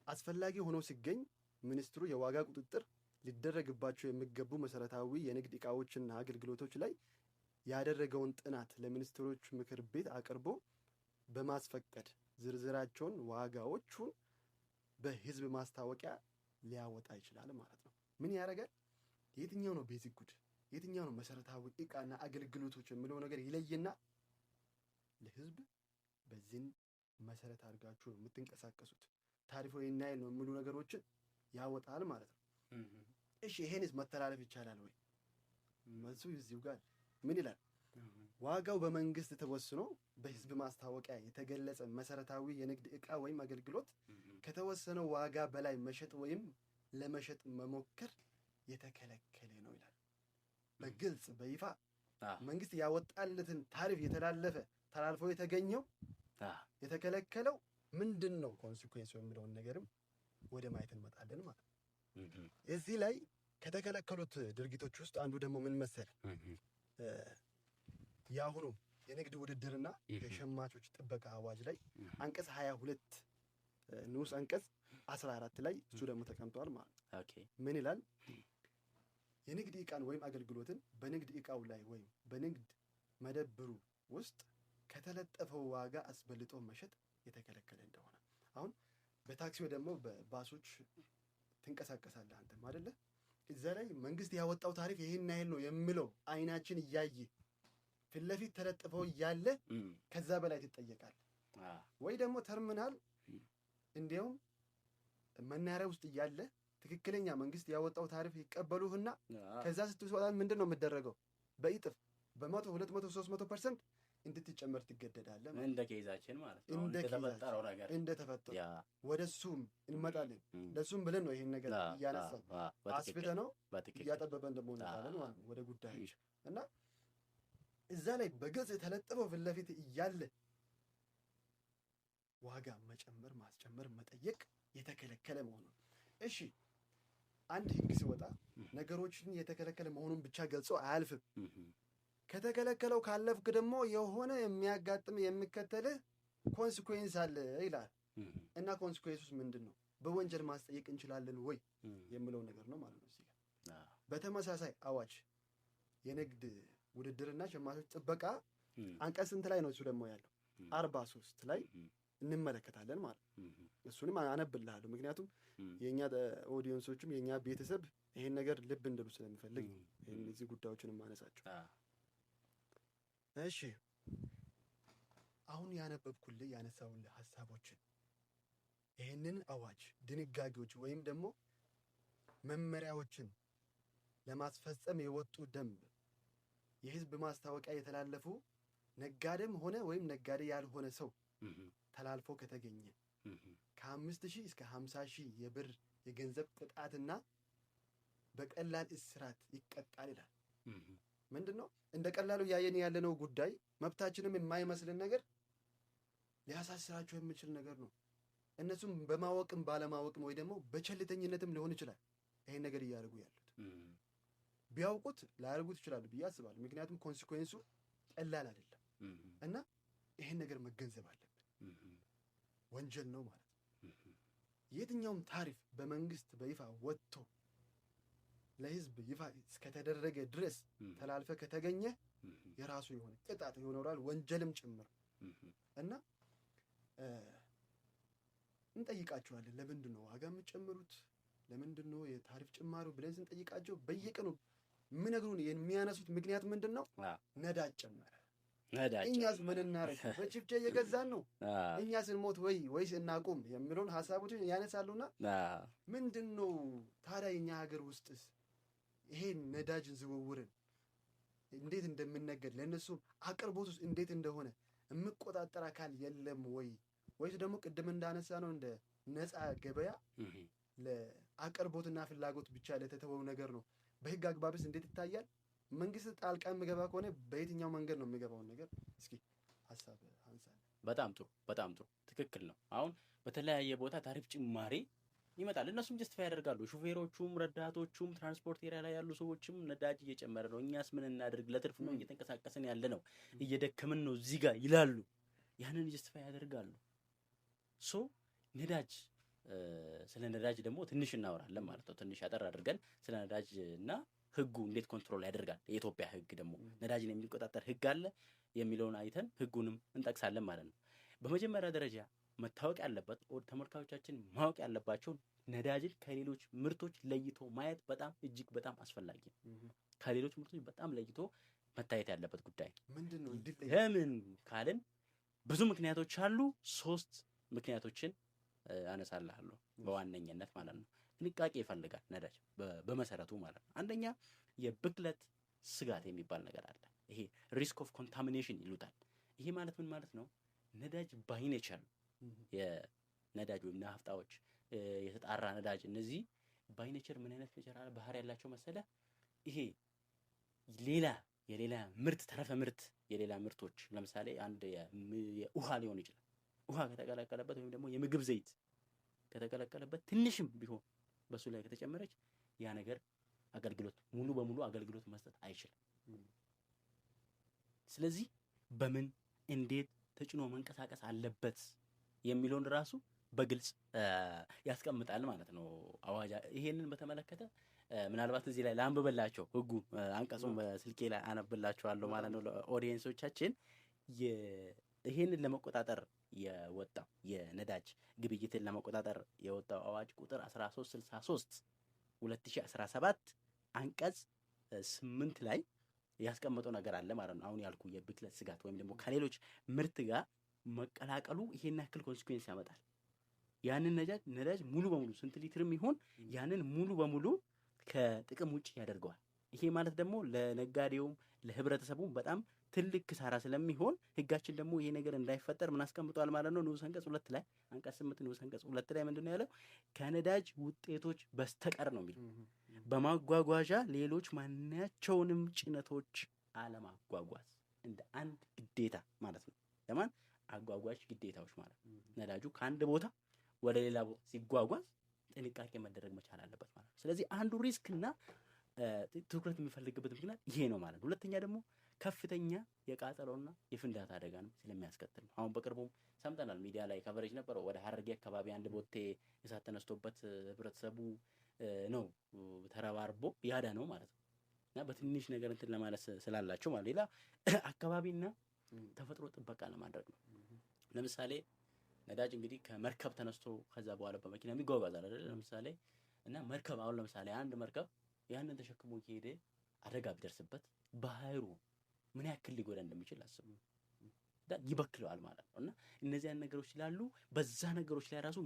አስፈላጊ ሆኖ ሲገኝ ሚኒስትሩ የዋጋ ቁጥጥር ሊደረግባቸው የሚገቡ መሰረታዊ የንግድ ዕቃዎችና አገልግሎቶች ላይ ያደረገውን ጥናት ለሚኒስትሮች ምክር ቤት አቅርቦ በማስፈቀድ ዝርዝራቸውን ዋጋዎቹን በህዝብ ማስታወቂያ ሊያወጣ ይችላል ማለት ነው። ምን ያደርጋል? የትኛው ነው ቤዚክ ጉድ፣ የትኛው ነው መሰረታዊ ዕቃና አገልግሎቶች የሚለው ነገር ይለይና ለህዝብ በዚህን መሰረት አድርጋችሁ ነው የምትንቀሳቀሱት፣ ታሪፉ ይህን ያህል ነው የሚሉ ነገሮችን ያወጣል ማለት ነው። እሺ ይሄንስ መተላለፍ ይቻላል ወይ? መልሱ እዚሁ ጋር ምን ይላል? ዋጋው በመንግስት ተወስኖ በህዝብ ማስታወቂያ የተገለጸ መሰረታዊ የንግድ ዕቃ ወይም አገልግሎት ከተወሰነው ዋጋ በላይ መሸጥ ወይም ለመሸጥ መሞከር የተከለከለ ነው ይላል። በግልጽ በይፋ መንግስት ያወጣለትን ታሪፍ ተላልፎ የተገኘው የተከለከለው ምንድን ነው ኮንሲኩዌንሱ የሚለውን ነገርም ወደ ማየት እንመጣለን ማለት ነው። እዚህ ላይ ከተከለከሉት ድርጊቶች ውስጥ አንዱ ደግሞ ምን መሰለ? የአሁኑ የንግድ ውድድርና የሸማቾች ጥበቃ አዋጅ ላይ አንቀጽ 22 ንዑስ አንቀጽ 14 ላይ እሱ ደግሞ ተቀምጧል ማለት ነው። ምን ይላል? የንግድ ዕቃን ወይም አገልግሎትን በንግድ ዕቃው ላይ ወይም በንግድ መደብሩ ውስጥ ከተለጠፈው ዋጋ አስበልጦ መሸጥ የተከለከለ እንደሆነ። አሁን በታክሲ ወይ ደግሞ በባሶች ትንቀሳቀሳለህ አንተም አይደለ? እዛ ላይ መንግስት ያወጣው ታሪፍ ይሄን ያህል ነው የሚለው አይናችን እያየ ፊት ለፊት ተለጥፈው እያለ ከዛ በላይ ትጠየቃለህ። ወይ ደግሞ ተርሚናል እንዲያውም መናኸሪያ ውስጥ እያለ ትክክለኛ መንግስት ያወጣው ታሪፍ ይቀበሉህና ከዛ ስትወጣ ምንድን ነው የምትደረገው? በእጥፍ በ100 200 300% እንድትጨመር ትገደዳለህ። እንደ ኬዛችን ማለት ነው። እንደተፈጠረው ነገር እንደተፈጠረው ወደሱም እንመጣለን። ለሱም ብለን ነው ይሄን ነገር እያነሳን አስፍተ ነው እያጠበበን ደግሞ እንመጣለን ማለት ነው ወደ ጉዳዮች እና እዛ ላይ በግልጽ የተለጠፈው ፊት ለፊት እያለ ዋጋ መጨመር፣ ማስጨመር፣ መጠየቅ የተከለከለ መሆኑን። እሺ አንድ ህግ ሲወጣ ነገሮችን የተከለከለ መሆኑን ብቻ ገልጾ አያልፍም። ከተከለከለው ካለፍክ ደግሞ የሆነ የሚያጋጥም የሚከተልህ ኮንሲኩዌንስ አለ ይላል እና ኮንሲኩዌንሱስ ምንድን ነው? በወንጀል ማስጠየቅ እንችላለን ወይ የሚለው ነገር ነው ማለት ነው። እዚህ በተመሳሳይ አዋጅ የንግድ ውድድርና ሸማቾች ጥበቃ አንቀጽ ስንት ላይ ነው? እሱ ደግሞ ያለው 43 ላይ እንመለከታለን ማለት ነው። እሱንም አነብልሃለሁ ምክንያቱም የኛ ኦዲየንሶችም የኛ ቤተሰብ ይሄን ነገር ልብ እንድሉ ስለሚፈልግ እነዚህ ጉዳዮችን ማነሳቸው። እሺ አሁን ያነበብኩልህ ያነሳውልህ ሐሳቦችን ይሄንን አዋጅ ድንጋጌዎች ወይም ደግሞ መመሪያዎችን ለማስፈጸም የወጡ ደንብ የህዝብ ማስታወቂያ የተላለፉ ነጋዴም ሆነ ወይም ነጋዴ ያልሆነ ሰው ተላልፎ ከተገኘ ከ5,000 እስከ 50,000 የብር የገንዘብ ቅጣትና በቀላል እስራት ይቀጣል ይላል። ምንድነው እንደ ቀላሉ ያየን ያለነው ጉዳይ መብታችንም የማይመስልን ነገር ሊያሳስራቸው የሚችል ነገር ነው። እነሱም በማወቅም ባለማወቅም ወይ ደግሞ በቸልተኝነትም ሊሆን ይችላል ይሄን ነገር እያደረጉ ያሉት። ቢያውቁት ላያደርጉት ይችላሉ ብዬ አስባለሁ። ምክንያቱም ኮንሲኩዌንሱ ቀላል አይደለም እና ይሄን ነገር መገንዘብ አለብን። ወንጀል ነው ማለት ነው። የትኛውም ታሪፍ በመንግስት በይፋ ወጥቶ ለህዝብ ይፋ እስከተደረገ ድረስ ተላልፈ ከተገኘ የራሱ የሆነ ቅጣት ይኖራል፣ ወንጀልም ጭምር እና እንጠይቃቸዋለን። ለምንድን ነው ዋጋ የምትጨምሩት? ለምንድን ነው የታሪፍ ጭማሪው ብለን ስንጠይቃቸው በየቀኑ የሚነግሩን የሚያነሱት ምክንያት ምንድን ነው? ነዳጅ ጨመረ። እኛስ ምን እናደርግ? በጭፍጨ እየገዛን ነው። እኛ ስንሞት ወይስ እናቁም የሚለውን ሀሳቦችን ያነሳሉና ምንድን ነው ታዲያ የኛ ሀገር ውስጥስ ይሄ ነዳጅ ዝውውርን እንዴት እንደምነገድ ለእነሱ አቅርቦት ውስጥ እንዴት እንደሆነ የምቆጣጠር አካል የለም ወይስ ደግሞ ቅድም እንዳነሳ ነው እንደ ነፃ ገበያ ለአቅርቦትና ፍላጎት ብቻ ለተተወው ነገር ነው? በህግ አግባብስ እንዴት ይታያል? መንግስት ጣልቃ የሚገባ ከሆነ በየትኛው መንገድ ነው የሚገባውን ነገር እስኪ ሀሳብ አንሳ። በጣም ጥሩ ትክክል ነው። አሁን በተለያየ ቦታ ታሪፍ ጭማሪ ይመጣል። እነሱም ጀስቲፋይ ያደርጋሉ። ሹፌሮቹም፣ ረዳቶቹም፣ ትራንስፖርት ኤሪያ ላይ ያሉ ሰዎችም ነዳጅ እየጨመረ ነው፣ እኛስ ምን እናድርግ፣ ለትርፍ ነው እየተንቀሳቀስን ያለ ነው፣ እየደከምን ነው እዚህ ጋር ይላሉ። ያንን ጀስቲፋይ ያደርጋሉ። ሶ ነዳጅ ስለ ነዳጅ ደግሞ ትንሽ እናወራለን ማለት ነው። ትንሽ ያጠር አድርገን ስለ ነዳጅ እና ህጉ እንዴት ኮንትሮል ያደርጋል፣ የኢትዮጵያ ህግ ደግሞ ነዳጅን የሚቆጣጠር ህግ አለ የሚለውን አይተን ህጉንም እንጠቅሳለን ማለት ነው። በመጀመሪያ ደረጃ መታወቅ ያለበት ተመልካቾቻችን ማወቅ ያለባቸው ነዳጅን ከሌሎች ምርቶች ለይቶ ማየት በጣም እጅግ በጣም አስፈላጊ ነው። ከሌሎች ምርቶች በጣም ለይቶ መታየት ያለበት ጉዳይ ምንድነው? ለምን ካልን ብዙ ምክንያቶች አሉ። 3 ምክንያቶችን አነሳልሃለሁ በዋነኝነት ማለት ነው። ጥንቃቄ ይፈልጋል ነዳጅ በመሰረቱ ማለት ነው። አንደኛ የብክለት ስጋት የሚባል ነገር አለ። ይሄ ሪስክ ኦፍ ኮንታሚኔሽን ይሉታል። ይሄ ማለት ምን ማለት ነው? ነዳጅ ባይኔቸር የነዳጅ ወይም ናፍጣዎች የተጣራ ነዳጅ እነዚህ ባይኔቸር ምን አይነት ባህሪ ያላቸው መሰለ? ይሄ የሌላ ምርት ተረፈ ምርት የሌላ ምርቶች ለምሳሌ አንድ የውሃ ሊሆን ይችላል። ውሃ ከተቀላቀለበት ወይም ደግሞ የምግብ ዘይት ከተቀላቀለበት ትንሽም ቢሆን በሱ ላይ ከተጨመረች ያ ነገር አገልግሎት ሙሉ በሙሉ አገልግሎት መስጠት አይችልም። ስለዚህ በምን እንዴት ተጭኖ መንቀሳቀስ አለበት የሚለውን ራሱ በግልጽ ያስቀምጣል ማለት ነው አዋጅ። ይሄንን በተመለከተ ምናልባት እዚህ ላይ ላንብበላቸው ህጉ አንቀጹን በስልኬ ላይ አነብላችኋለሁ ማለት ነው ለኦዲየንሶቻችን። ይሄንን ለመቆጣጠር የወጣው የነዳጅ ግብይትን ለመቆጣጠር የወጣው አዋጅ ቁጥር 1363 2017 አንቀጽ 8 ላይ ያስቀመጠው ነገር አለ ማለት ነው። አሁን ያልኩ የብክለት ስጋት ወይም ደግሞ ከሌሎች ምርት ጋር መቀላቀሉ ይሄን ያክል ኮንሲኩዌንስ ያመጣል። ያንን ነዳጅ ሙሉ በሙሉ ስንት ሊትርም ይሁን ያንን ሙሉ በሙሉ ከጥቅም ውጭ ያደርገዋል። ይሄ ማለት ደግሞ ለነጋዴውም ለህብረተሰቡም በጣም ትልቅ ክሳራ ስለሚሆን ህጋችን ደግሞ ይሄ ነገር እንዳይፈጠር ምን አስቀምጧል ማለት ነው። ንዑስ አንቀጽ 2 ላይ አንቀጽ 8 ንዑስ አንቀጽ 2 ላይ ምንድነው ያለው? ከነዳጅ ውጤቶች በስተቀር ነው የሚለው በማጓጓዣ ሌሎች ማናቸውንም ጭነቶች አለማጓጓዝ እንደ አንድ ግዴታ ማለት ነው። ለማን አጓጓዥ ግዴታዎች ማለት ነው። ነዳጁ ከአንድ ቦታ ወደ ሌላ ቦታ ሲጓጓዝ ጥንቃቄ መደረግ መቻል አለበት ማለት ነው። ስለዚህ አንዱ ሪስክ እና ትኩረት የሚፈልግበት ምክንያት ይሄ ነው ማለት ነው። ሁለተኛ ደግሞ ከፍተኛ የቃጠሎና የፍንዳታ አደጋንም ስለሚያስከትል ነው። አሁን በቅርቡም ሰምተናል፣ ሚዲያ ላይ ከቨሬጅ ነበረው። ወደ ሀረርጌ አካባቢ አንድ ቦቴ እሳት ተነስቶበት ህብረተሰቡ ነው ተረባርቦ ያዳ ነው ማለት ነው። እና በትንሽ ነገር እንትን ለማለት ስላላቸው ማለት ሌላ አካባቢና ተፈጥሮ ጥበቃ ለማድረግ ነው። ለምሳሌ ነዳጅ እንግዲህ ከመርከብ ተነስቶ ከዛ በኋላ በመኪና ይጓጓዛል አይደል? ለምሳሌ እና መርከብ አሁን ለምሳሌ አንድ መርከብ ያንን ተሸክሞ እየሄደ አደጋ ቢደርስበት ባህሩ ምን ያክል ሊጎዳ እንደሚችል አስቡ። ይበክለዋል ማለት ነው። እና እነዚያን ነገሮች ስላሉ በዛ ነገሮች ላይ ራሱ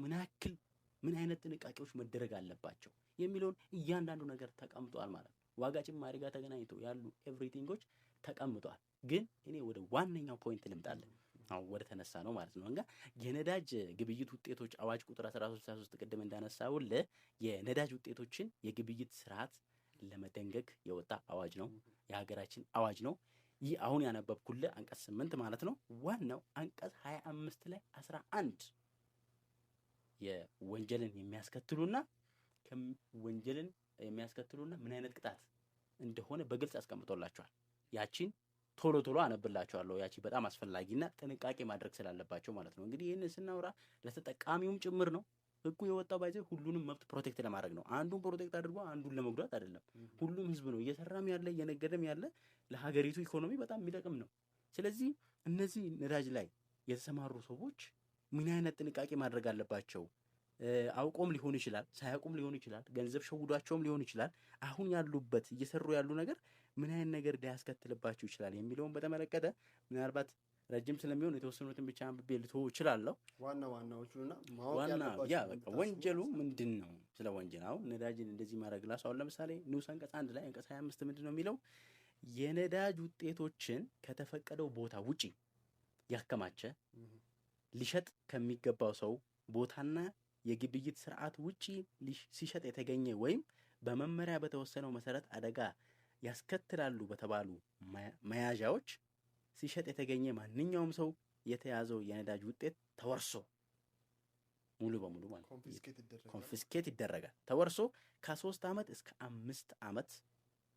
ምን አይነት ጥንቃቄዎች መደረግ አለባቸው የሚለውን እያንዳንዱ ነገር ተቀምጧል ማለት ነው። ዋጋ ጭማሪ ጋር ተገናኝቶ ያሉ ኤቭሪቲንጎች ተቀምጧል። ግን እኔ ወደ ዋነኛው ፖይንት ልምጣለን። አሁን ወደ ተነሳ ነው ማለት ነው። እንጋ የነዳጅ ግብይት ውጤቶች አዋጅ ቁጥር 1363 ቅድም እንዳነሳውልህ የነዳጅ ውጤቶችን የግብይት ስርዓት ለመደንገግ የወጣ አዋጅ ነው። የሀገራችን አዋጅ ነው። ይህ አሁን ያነበብኩልህ አንቀጽ 8 ማለት ነው። ዋናው አንቀጽ 25 ላይ 11 የወንጀልን የሚያስከትሉና ምን አይነት ቅጣት እንደሆነ በግልጽ አስቀምጦላቸዋል። ያቺን ቶሎ አነብላቸዋለሁ። ያቺ በጣም አስፈላጊና ጥንቃቄ ማድረግ ስላለባቸው ማለት ነው። እንግዲህ ይህንን ስናወራ ለተጠቃሚውም ጭምር ነው። ህጉ የወጣው ባይዘው ሁሉንም መብት ፕሮቴክት ለማድረግ ነው። አንዱን ፕሮቴክት አድርጎ አንዱን ለመጉዳት አይደለም። ሁሉም ህዝብ ነው እየሰራም ያለ እየነገደም ያለ ለሀገሪቱ ኢኮኖሚ በጣም የሚጠቅም ነው። ስለዚህ እነዚህ ነዳጅ ላይ የተሰማሩ ሰዎች ምን አይነት ጥንቃቄ ማድረግ አለባቸው? አውቆም ሊሆን ይችላል፣ ሳያውቁም ሊሆን ይችላል፣ ገንዘብ ሸውዷቸውም ሊሆን ይችላል። አሁን ያሉበት እየሰሩ ያሉ ነገር ምን አይነት ነገር ሊያስከትልባቸው ይችላል የሚለውን በተመለከተ ምናልባት ረጅም ስለሚሆን የተወሰኑትን ብቻ አንብቤ ልተው እችላለሁ። ዋናዎቹና ወንጀሉ ምንድን ነው? ስለ ወንጀል አሁን ነዳጅን እንደዚህ ማድረግ ላስ አሁን ለምሳሌ ንዑስ አንቀጽ 1 ላይ አንቀጽ 25 ምንድን ነው የሚለው? የነዳጅ ውጤቶችን ከተፈቀደው ቦታ ውጪ ያከማቸ ሊሸጥ ከሚገባው ሰው ቦታና የግብይት ስርዓት ውጪ ሲሸጥ የተገኘ ወይም በመመሪያ በተወሰነው መሰረት አደጋ ያስከትላሉ በተባሉ መያዣዎች ሲሸጥ የተገኘ ማንኛውም ሰው የተያዘው የነዳጅ ውጤት ተወርሶ ሙሉ በሙሉ ማለት ኮንፊስኬት ይደረጋል። ተወርሶ ከ3 ዓመት እስከ 5 ዓመት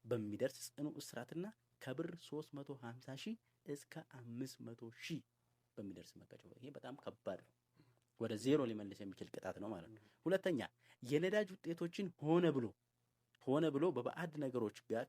በሚደርስ ጽኑ እስራትና ከብር 350 ሺህ እስከ 500 ሺህ በሚደርስ መቀጮ። ይሄ በጣም ከባድ ነው። ወደ ዜሮ ሊመልስ የሚችል ቅጣት ነው ማለት ነው። ሁለተኛ የነዳጅ ውጤቶችን ሆነ ብሎ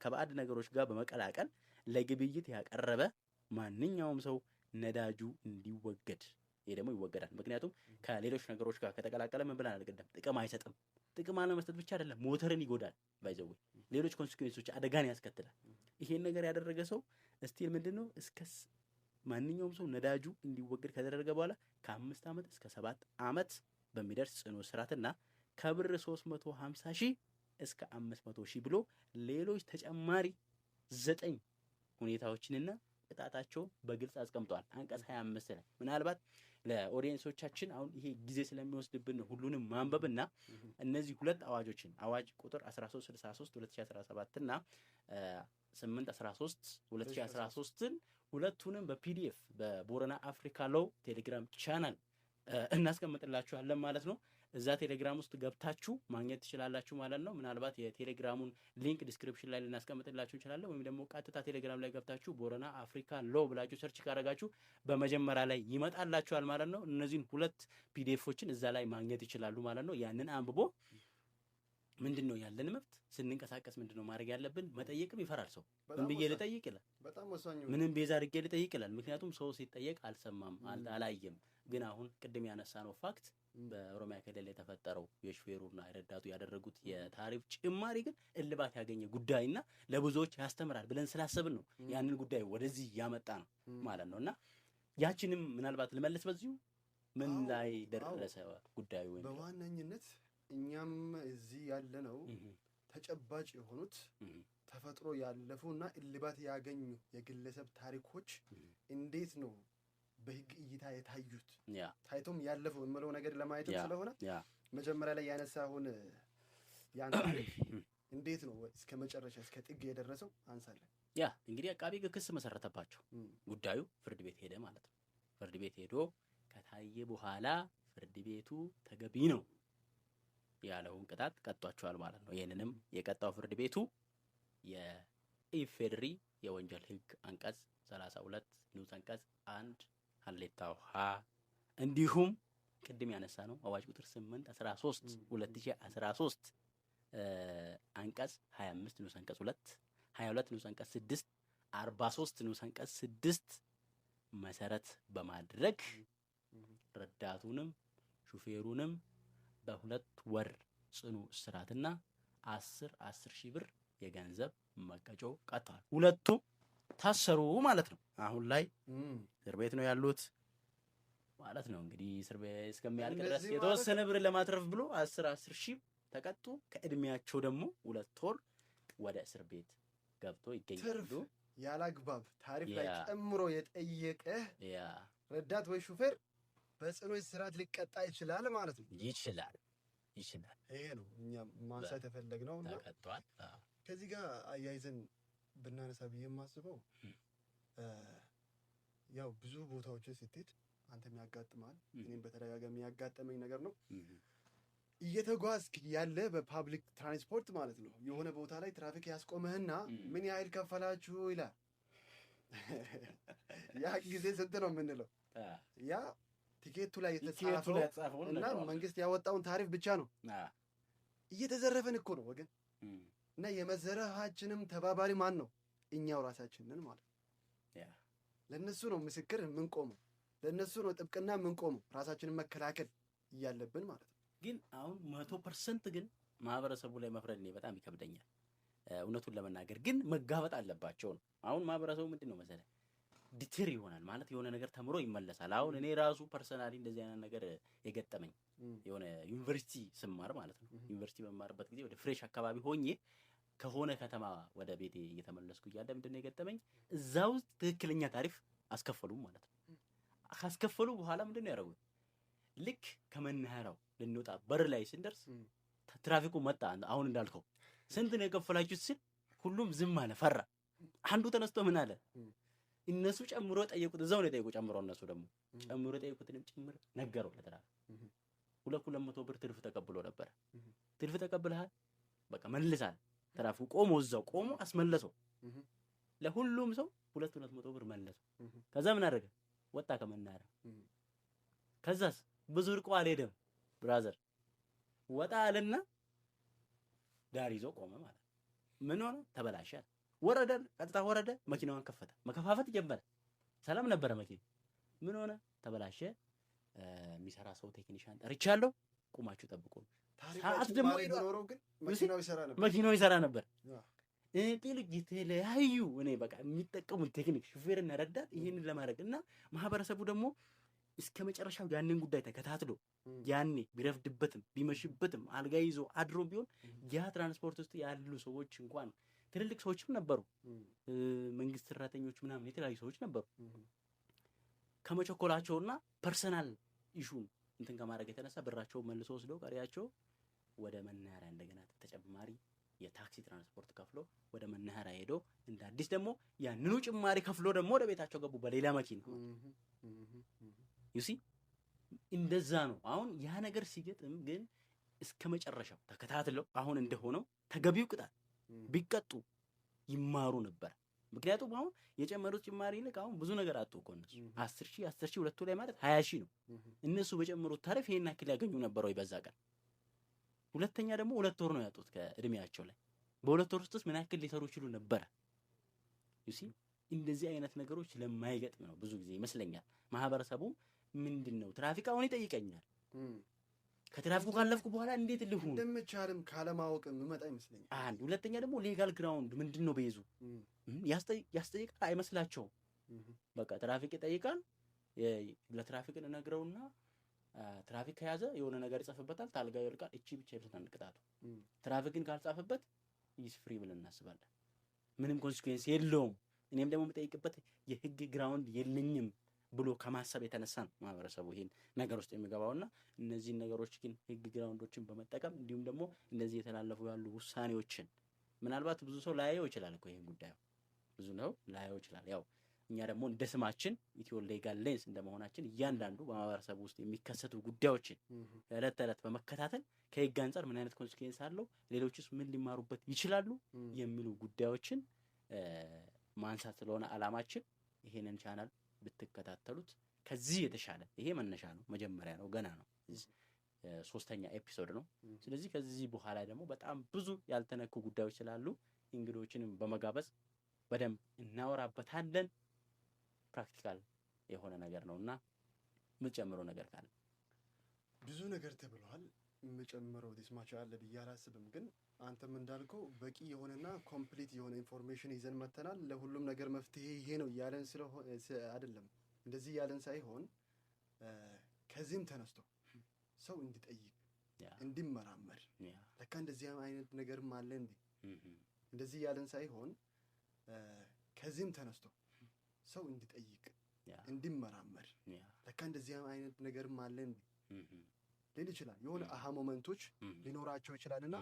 ከባዕድ ነገሮች ጋር በመቀላቀል ለግብይት ያቀረበ ማንኛውም ሰው ነዳጁ እንዲወገድ። ይሄ ደግሞ ይወገዳል። ምክንያቱም ከሌሎች ነገሮች ጋር ከተቀላቀለ ምን ብለን አልቀደም ጥቅም አይሰጥም። ጥቅም አለመስጠት ብቻ አይደለም፣ ሞተርን ይጎዳል። ባይዘው ሌሎች ኮንሲኩዌንሶች አደጋን ያስከትላል። ይሄን ነገር ያደረገ ሰው እስቲል ምንድነው እስከ ማንኛውም ሰው ነዳጁ እንዲወገድ ከተደረገ በኋላ ከ5 ዓመት እስከ 7 ዓመት በሚደርስ ጽኑ እስራትና ከብር 350 ሺህ እስከ 500 ሺህ ብሎ ሌሎች ተጨማሪ 9 ሁኔታዎችንና ቅጣታቸው በግልጽ አስቀምጧል። አንቀጽ 25 ላይ ምናልባት ለኦዲየንሶቻችን አሁን ይሄ ጊዜ ስለሚወስድብን ሁሉንም ማንበብና እነዚህ ሁለት አዋጆችን አዋጅ ቁጥር 1363 2017 እና 813 2013ን ሁለቱንም በፒዲኤፍ በቦረና አፍሪካ ሎው ቴሌግራም ቻናል እናስቀምጥላችኋለን ማለት ነው። እዛ ቴሌግራም ውስጥ ገብታችሁ ማግኘት ትችላላችሁ ማለት ነው። ምናልባት የቴሌግራሙን ሊንክ ዲስክሪፕሽን ላይ ልናስቀምጥላችሁ እንችላለን፣ ወይም ደግሞ ቀጥታ ቴሌግራም ላይ ገብታችሁ ቦረና አፍሪካ ሎው ብላችሁ ሰርች ካደረጋችሁ በመጀመሪያ ላይ ይመጣላችኋል ማለት ነው። እነዚህን ሁለት ፒዲኤፎችን እዛ ላይ ማግኘት ይችላሉ ማለት ነው። ያንን አንብቦ ምንድን ነው ያለን መብት ስንንቀሳቀስ ምንድን ነው ማድረግ ያለብን? መጠየቅም ይፈራል ሰው። ምን ብዬ ልጠይቅ ይላል። በጣም ወሳኝ ነው። ምንም ቤዛ አድርጌ ልጠይቅ ይላል። ምክንያቱም ሰው ሲጠየቅ አልሰማም አላየም። ግን አሁን ቅድም ያነሳነው ፋክት በኦሮሚያ ክልል የተፈጠረው የሹፌሩና የረዳቱ ያደረጉት የታሪፍ ጭማሪ ግን እልባት ያገኘ ጉዳይና ለብዙዎች ያስተምራል ብለን ስላሰብን ነው ያንን ጉዳይ ወደዚህ ያመጣ ነው ማለት ነው። እና ያችንም ምናልባት ልመለስ በዚሁ ምን ላይ ደረሰ ጉዳዩ? ወይ በዋነኝነት እኛም እዚህ ያለነው ተጨባጭ የሆኑት ተፈጥሮ ያለፉና እልባት ያገኙ የግለሰብ ታሪኮች እንዴት ነው በህግ እይታ የታዩት ታይቶም ያለፈው የምለው ነገር ለማየት ስለሆነ መጀመሪያ ላይ ያነሳሁን ያን ታሪክ እንዴት ነው እስከ መጨረሻ እስከ ጥግ የደረሰው አንሳለን። ያ እንግዲህ አቃቢ ክስ መሰረተባቸው። ጉዳዩ ፍርድ ቤት ሄደ ማለት ነው። ፍርድ ቤት ሄዶ ከታየ በኋላ ፍርድ ቤቱ ተገቢ ነው ያለውን ቅጣት ቀጧቸዋል ማለት ነው። ይህንንም የቀጣው ፍርድ ቤቱ የኢፌድሪ የወንጀል ህግ አንቀጽ 32 ንዑስ አንቀጽ 1 ሀሌታ ውሃ እንዲሁም ቅድም ያነሳ ነው አዋጅ ቁጥር 813 2013 አንቀጽ 25 ንዑስ አንቀጽ 2 22 ንዑስ አንቀጽ 6 43 ንዑስ አንቀጽ 6 መሰረት በማድረግ ረዳቱንም ሹፌሩንም በ2 ወር ጽኑ እስራትና 10 ሺህ ብር የገንዘብ መቀጮ ቀጥተዋል። ሁለቱ ታሰሩ ማለት ነው። አሁን ላይ እስር ቤት ነው ያሉት ማለት ነው። እንግዲህ እስር ቤት እስከሚያልቅ ድረስ የተወሰነ ብር ለማትረፍ ብሎ 10 ሺህ ተቀጡ። ከእድሜያቸው ደግሞ 2 ወር ወደ እስር ቤት ገብቶ ይገኛሉ። ያላግባብ ታሪፍ ላይ ጨምሮ የጠየቀ ረዳት ወይ ሹፌር በጽኑ እስራት ሊቀጣ ይችላል ማለት ነው። ይችላል። ይሄ ነው እኛ ማንሳት የፈለግነው እና ተቀጥቷል። ከዚህ ጋር አያይዘን ብናነሳ ብዬ የማስበው ያው ብዙ ቦታዎችን ስትሄድ አንተም ያጋጥማል፣ እኔም በተደጋጋሚ ያጋጠመኝ ነገር ነው። እየተጓዝክ ያለ በፓብሊክ ትራንስፖርት ማለት ነው የሆነ ቦታ ላይ ትራፊክ ያስቆመህና ምን ያህል ከፈላችሁ ይላል። ያ ጊዜ ስንት ነው የምንለው? ያ ቲኬቱ ላይ የተጻፈው እና መንግስት ያወጣውን ታሪፍ ብቻ ነው። እየተዘረፈን እኮ ነው ወገን። እና የመዘረፋችንም ተባባሪ ማን ነው? እኛው ራሳችንን ማለት ነው። ለነሱ ነው ምስክር የምንቆመው፣ ለነሱ ነው ጥብቅና የምንቆመው፣ ራሳችንን መከላከል እያለብን ማለት ነው። ግን አሁን 100% ግን ማህበረሰቡ ላይ መፍረድ እኔ በጣም ይከብደኛል እውነቱን ለመናገር። ግን መጋፈጥ አለባቸው ነው። አሁን ማህበረሰቡ ምንድን ነው መሰለህ ዲቴር ይሆናል ማለት የሆነ ነገር ተምሮ ይመለሳል። አሁን እኔ ራሱ ፐርሰናሊ እንደዚህ አይነት ነገር የገጠመኝ የሆነ ዩኒቨርሲቲ ስማር ማለት ነው። ዩኒቨርሲቲ በማርበት ጊዜ ወደ ፍሬሽ አካባቢ ሆኜ ከሆነ ከተማ ወደ ቤቴ እየተመለስኩ እያለ ምንድነው የገጠመኝ? እዛ ውስጥ ትክክለኛ ታሪፍ አስከፈሉ ማለት ነው። ካስከፈሉ በኋላ ምንድነው ያደረጉት? ልክ ከመናኸሪያው ልንወጣ በር ላይ ስንደርስ ትራፊኩ መጣ። አሁን እንዳልከው ስንት ነው የከፈላችሁት ሲል ሁሉም ዝም አለ፣ ፈራ። አንዱ ተነስቶ ምን አለ? እነሱ ጨምሮ ጠየቁት። እዛው ነው የጠየቁት ጨምሮ። እነሱ ደግሞ ጨምሮ ጠየቁትንም ጭምር ነገረው ለትራፊክ። 200 ብር ትርፍ ተቀብሎ ነበር። ትርፍ ተቀብለሃል፣ በቃ መልሳል። ትራፊኩ ቆሞ እዛው ቆሞ አስመለሰው። ለሁሉም ሰው 200 ብር መለሰው። ከዛ ምን አደረገ? ወጣ ከመናኸሪያ። ከዛስ ብዙ ርቆ አልሄደም ብራዘር፣ ወጣ አለና ዳር ይዞ ቆመ ማለት ነው። ምን ሆነ? ተበላሸ። ወረደ፣ ቀጥታ ወረደ፣ መኪናዋን ከፈተ፣ መከፋፈት ጀመረ። ሰላም ነበረ መኪና። ምን ሆነ? ተበላሸ። የሚሰራ ሰው ቴክኒሻን ጠርቻለሁ፣ ቁማችሁ ጠብቁ። ሰዓት ደግሞ ይኖረው ግን መኪናው ይሰራ ነበር። መኪናው ይሰራ ነበር። ሌሎች የተለያዩ እኔ በቃ የሚጠቀሙት ቴክኒክ ሹፌርና ረዳት ይህንን ለማድረግ እና ማህበረሰቡ ደግሞ እስከ መጨረሻው ያንን ጉዳይ ተከታትሎ ያኔ ቢረፍድበትም ቢመሽበትም አልጋ ይዞ አድሮ ቢሆን ያ ትራንስፖርት ውስጥ ያሉ ሰዎች እንኳን ትልልቅ ሰዎችም ነበሩ፣ መንግስት ሰራተኞች ምናምን የተለያዩ ሰዎች ነበሩ። ከመቸኮላቸውና ፐርሰናል ኢሹን እንትን ከማድረግ የተነሳ ብራቸው መልሶ ወስደው ቀሪያቸው ወደ መናኸሪያ እንደገና ተጨማሪ የታክሲ ትራንስፖርት ከፍሎ ወደ መናኸሪያ ሄዶ እንደ አዲስ ደግሞ ያንኑ ጭማሪ ከፍሎ ደግሞ ወደ ቤታቸው ገቡ በሌላ መኪና። ዩሲ እንደዛ ነው። አሁን ያ ነገር ሲገጥም ግን እስከ መጨረሻው ተከታትለው አሁን እንደሆነው ተገቢው ቅጣት ቢቀጡ ይማሩ ነበር። ምክንያቱም አሁን የጨመሩት ጭማሪ ይልቅ አሁን ብዙ ነገር አጡ እኮ እነሱ 10,000 ሁለቱ ላይ ማለት 20,000 ነው። እነሱ በጨመሩት ታሪፍ ይሄን ያክል ያገኙ ነበር ወይ በዛ ቀን? ሁለተኛ ደግሞ 2 ወር ነው ያጡት ከእድሜያቸው ላይ። በ2 ወር ውስጥ ምን ያክል ሊሰሩ ይችሉ ነበር? ዩሲ እንደዚህ አይነት ነገሮች ለማይገጥም ነው ብዙ ጊዜ ይመስለኛል ማህበረሰቡ ምንድነው ትራፊክ አሁን ይጠይቀኛል፣ ከትራፊኩ ካለፍኩ በኋላ እንዴት ልሁን እንደምቻልም ካለማወቅ መጣ ይመስለኛል። አንድ ሁለተኛ ደግሞ ሌጋል ግራውንድ ምንድነው በይዙ ያስጠይቃል አይመስላቸውም። በቃ ትራፊክ ይጠይቃል፣ ለትራፊክ ነግረውና ትራፊክ ከያዘ የሆነ ነገር ይጽፍበታል፣ ታልጋው ይልቃል። እቺ ብቻ ይብሰታል ቅጣቱ። ትራፊክን ካልጻፈበት ይስ ፍሪ ብለን እናስባለን። ምንም ኮንሲኩዌንስ የለውም። እኔም ደግሞ የምጠይቅበት የህግ ግራውንድ የለኝም ብሎ ከማሰብ የተነሳ ነው ማህበረሰቡ ይሄን ነገር ውስጥ የሚገባውና እነዚህን ነገሮች ግን ህግ ግራውንዶችን በመጠቀም እንዲሁም ደግሞ እንደዚህ የተላለፉ ያሉ ውሳኔዎችን ምናልባት ብዙ ሰው ላያየው ይችላል እኮ ይሄን ጉዳዩ ብዙ ነው ላያየው ይችላል። ያው እኛ ደግሞ እንደ ስማችን ኢትዮ ሌጋል ሌንስ እንደመሆናችን እያንዳንዱ በማህበረሰቡ ውስጥ የሚከሰቱ ጉዳዮችን ዕለት ተዕለት በመከታተል ከህግ አንፃር ምን አይነት ኮንሲኩዌንስ አለው፣ ሌሎችስ ምን ሊማሩበት ይችላሉ የሚሉ ጉዳዮችን ማንሳት ስለሆነ አላማችን ይሄንን ቻናል ብትከታተሉት ከዚህ የተሻለ ይሄ መነሻ ነው፣ መጀመሪያ ነው፣ ገና ነው። 3ኛ ኤፒሶድ ነው። ስለዚህ ከዚህ በኋላ ደግሞ በጣም ብዙ ያልተነኩ ጉዳዮች ስላሉ እንግዶችንም በመጋበዝ በደንብ እናወራበታለን። ፕራክቲካል የሆነ ነገር ነውና የምጨምረው ነገር ካለ ብዙ ነገር ተብሏል። የምጨምረው ዲስማች አለ ብዬ አላስብም። ግን አንተም እንዳልከው በቂ የሆነና ኮምፕሊት የሆነ ኢንፎርሜሽን ይዘን መተናል። ለሁሉም ነገር መፍትሄ ይሄ ነው ያለን ስለሆነ አይደለም፣ እንደዚህ ያለን ሳይሆን ከዚህም ተነስቶ ሰው እንዲጠይቅ እንዲመራመር ለካ እንደዚህ አይነት ነገርም አለ እንዴ እንደዚህ ያለን ሳይሆን ከዚህም ተነስቶ ሰው እንዲጠይቅ እንዲመራመር ለካ እንደዚህ አይነት ነገርም አለ እንዴ ሊል ይችላል። የሆነ አሃ ሞመንቶች ሊኖራቸው ይችላልና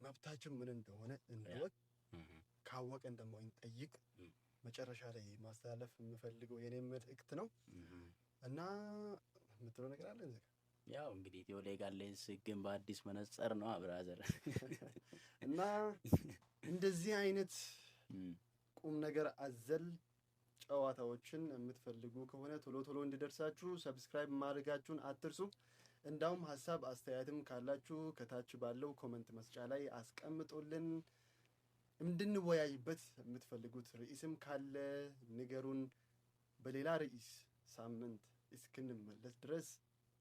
መብታችን ምን እንደሆነ እንወቅ፣ ካወቀን ደግሞ እንጠይቅ። መጨረሻ ላይ ማስተላለፍ የምፈልገው የኔ መልእክት ነው እና የምትለው ነገር አለ እንዴ? ያው እንግዲህ ኢትዮ ሌጋል ሌንስ ግን በአዲስ መነጽር ነው ብራዘር እና እንደዚህ አይነት ቁም ነገር አዘል ጨዋታዎችን የምትፈልጉ ከሆነ ቶሎ ቶሎ እንዲደርሳችሁ ሰብስክራይብ ማድረጋችሁን አትርሱ። እንዳውም ሀሳብ አስተያየትም ካላችሁ ከታች ባለው ኮመንት መስጫ ላይ አስቀምጡልን። እንድንወያይበት የምትፈልጉት ርዕስም ካለ ንገሩን። በሌላ ርዕስ ሳምንት እስክንመለስ ድረስ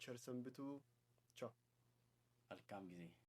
ቸር ሰንብቱ። ቻው፣ መልካም ጊዜ።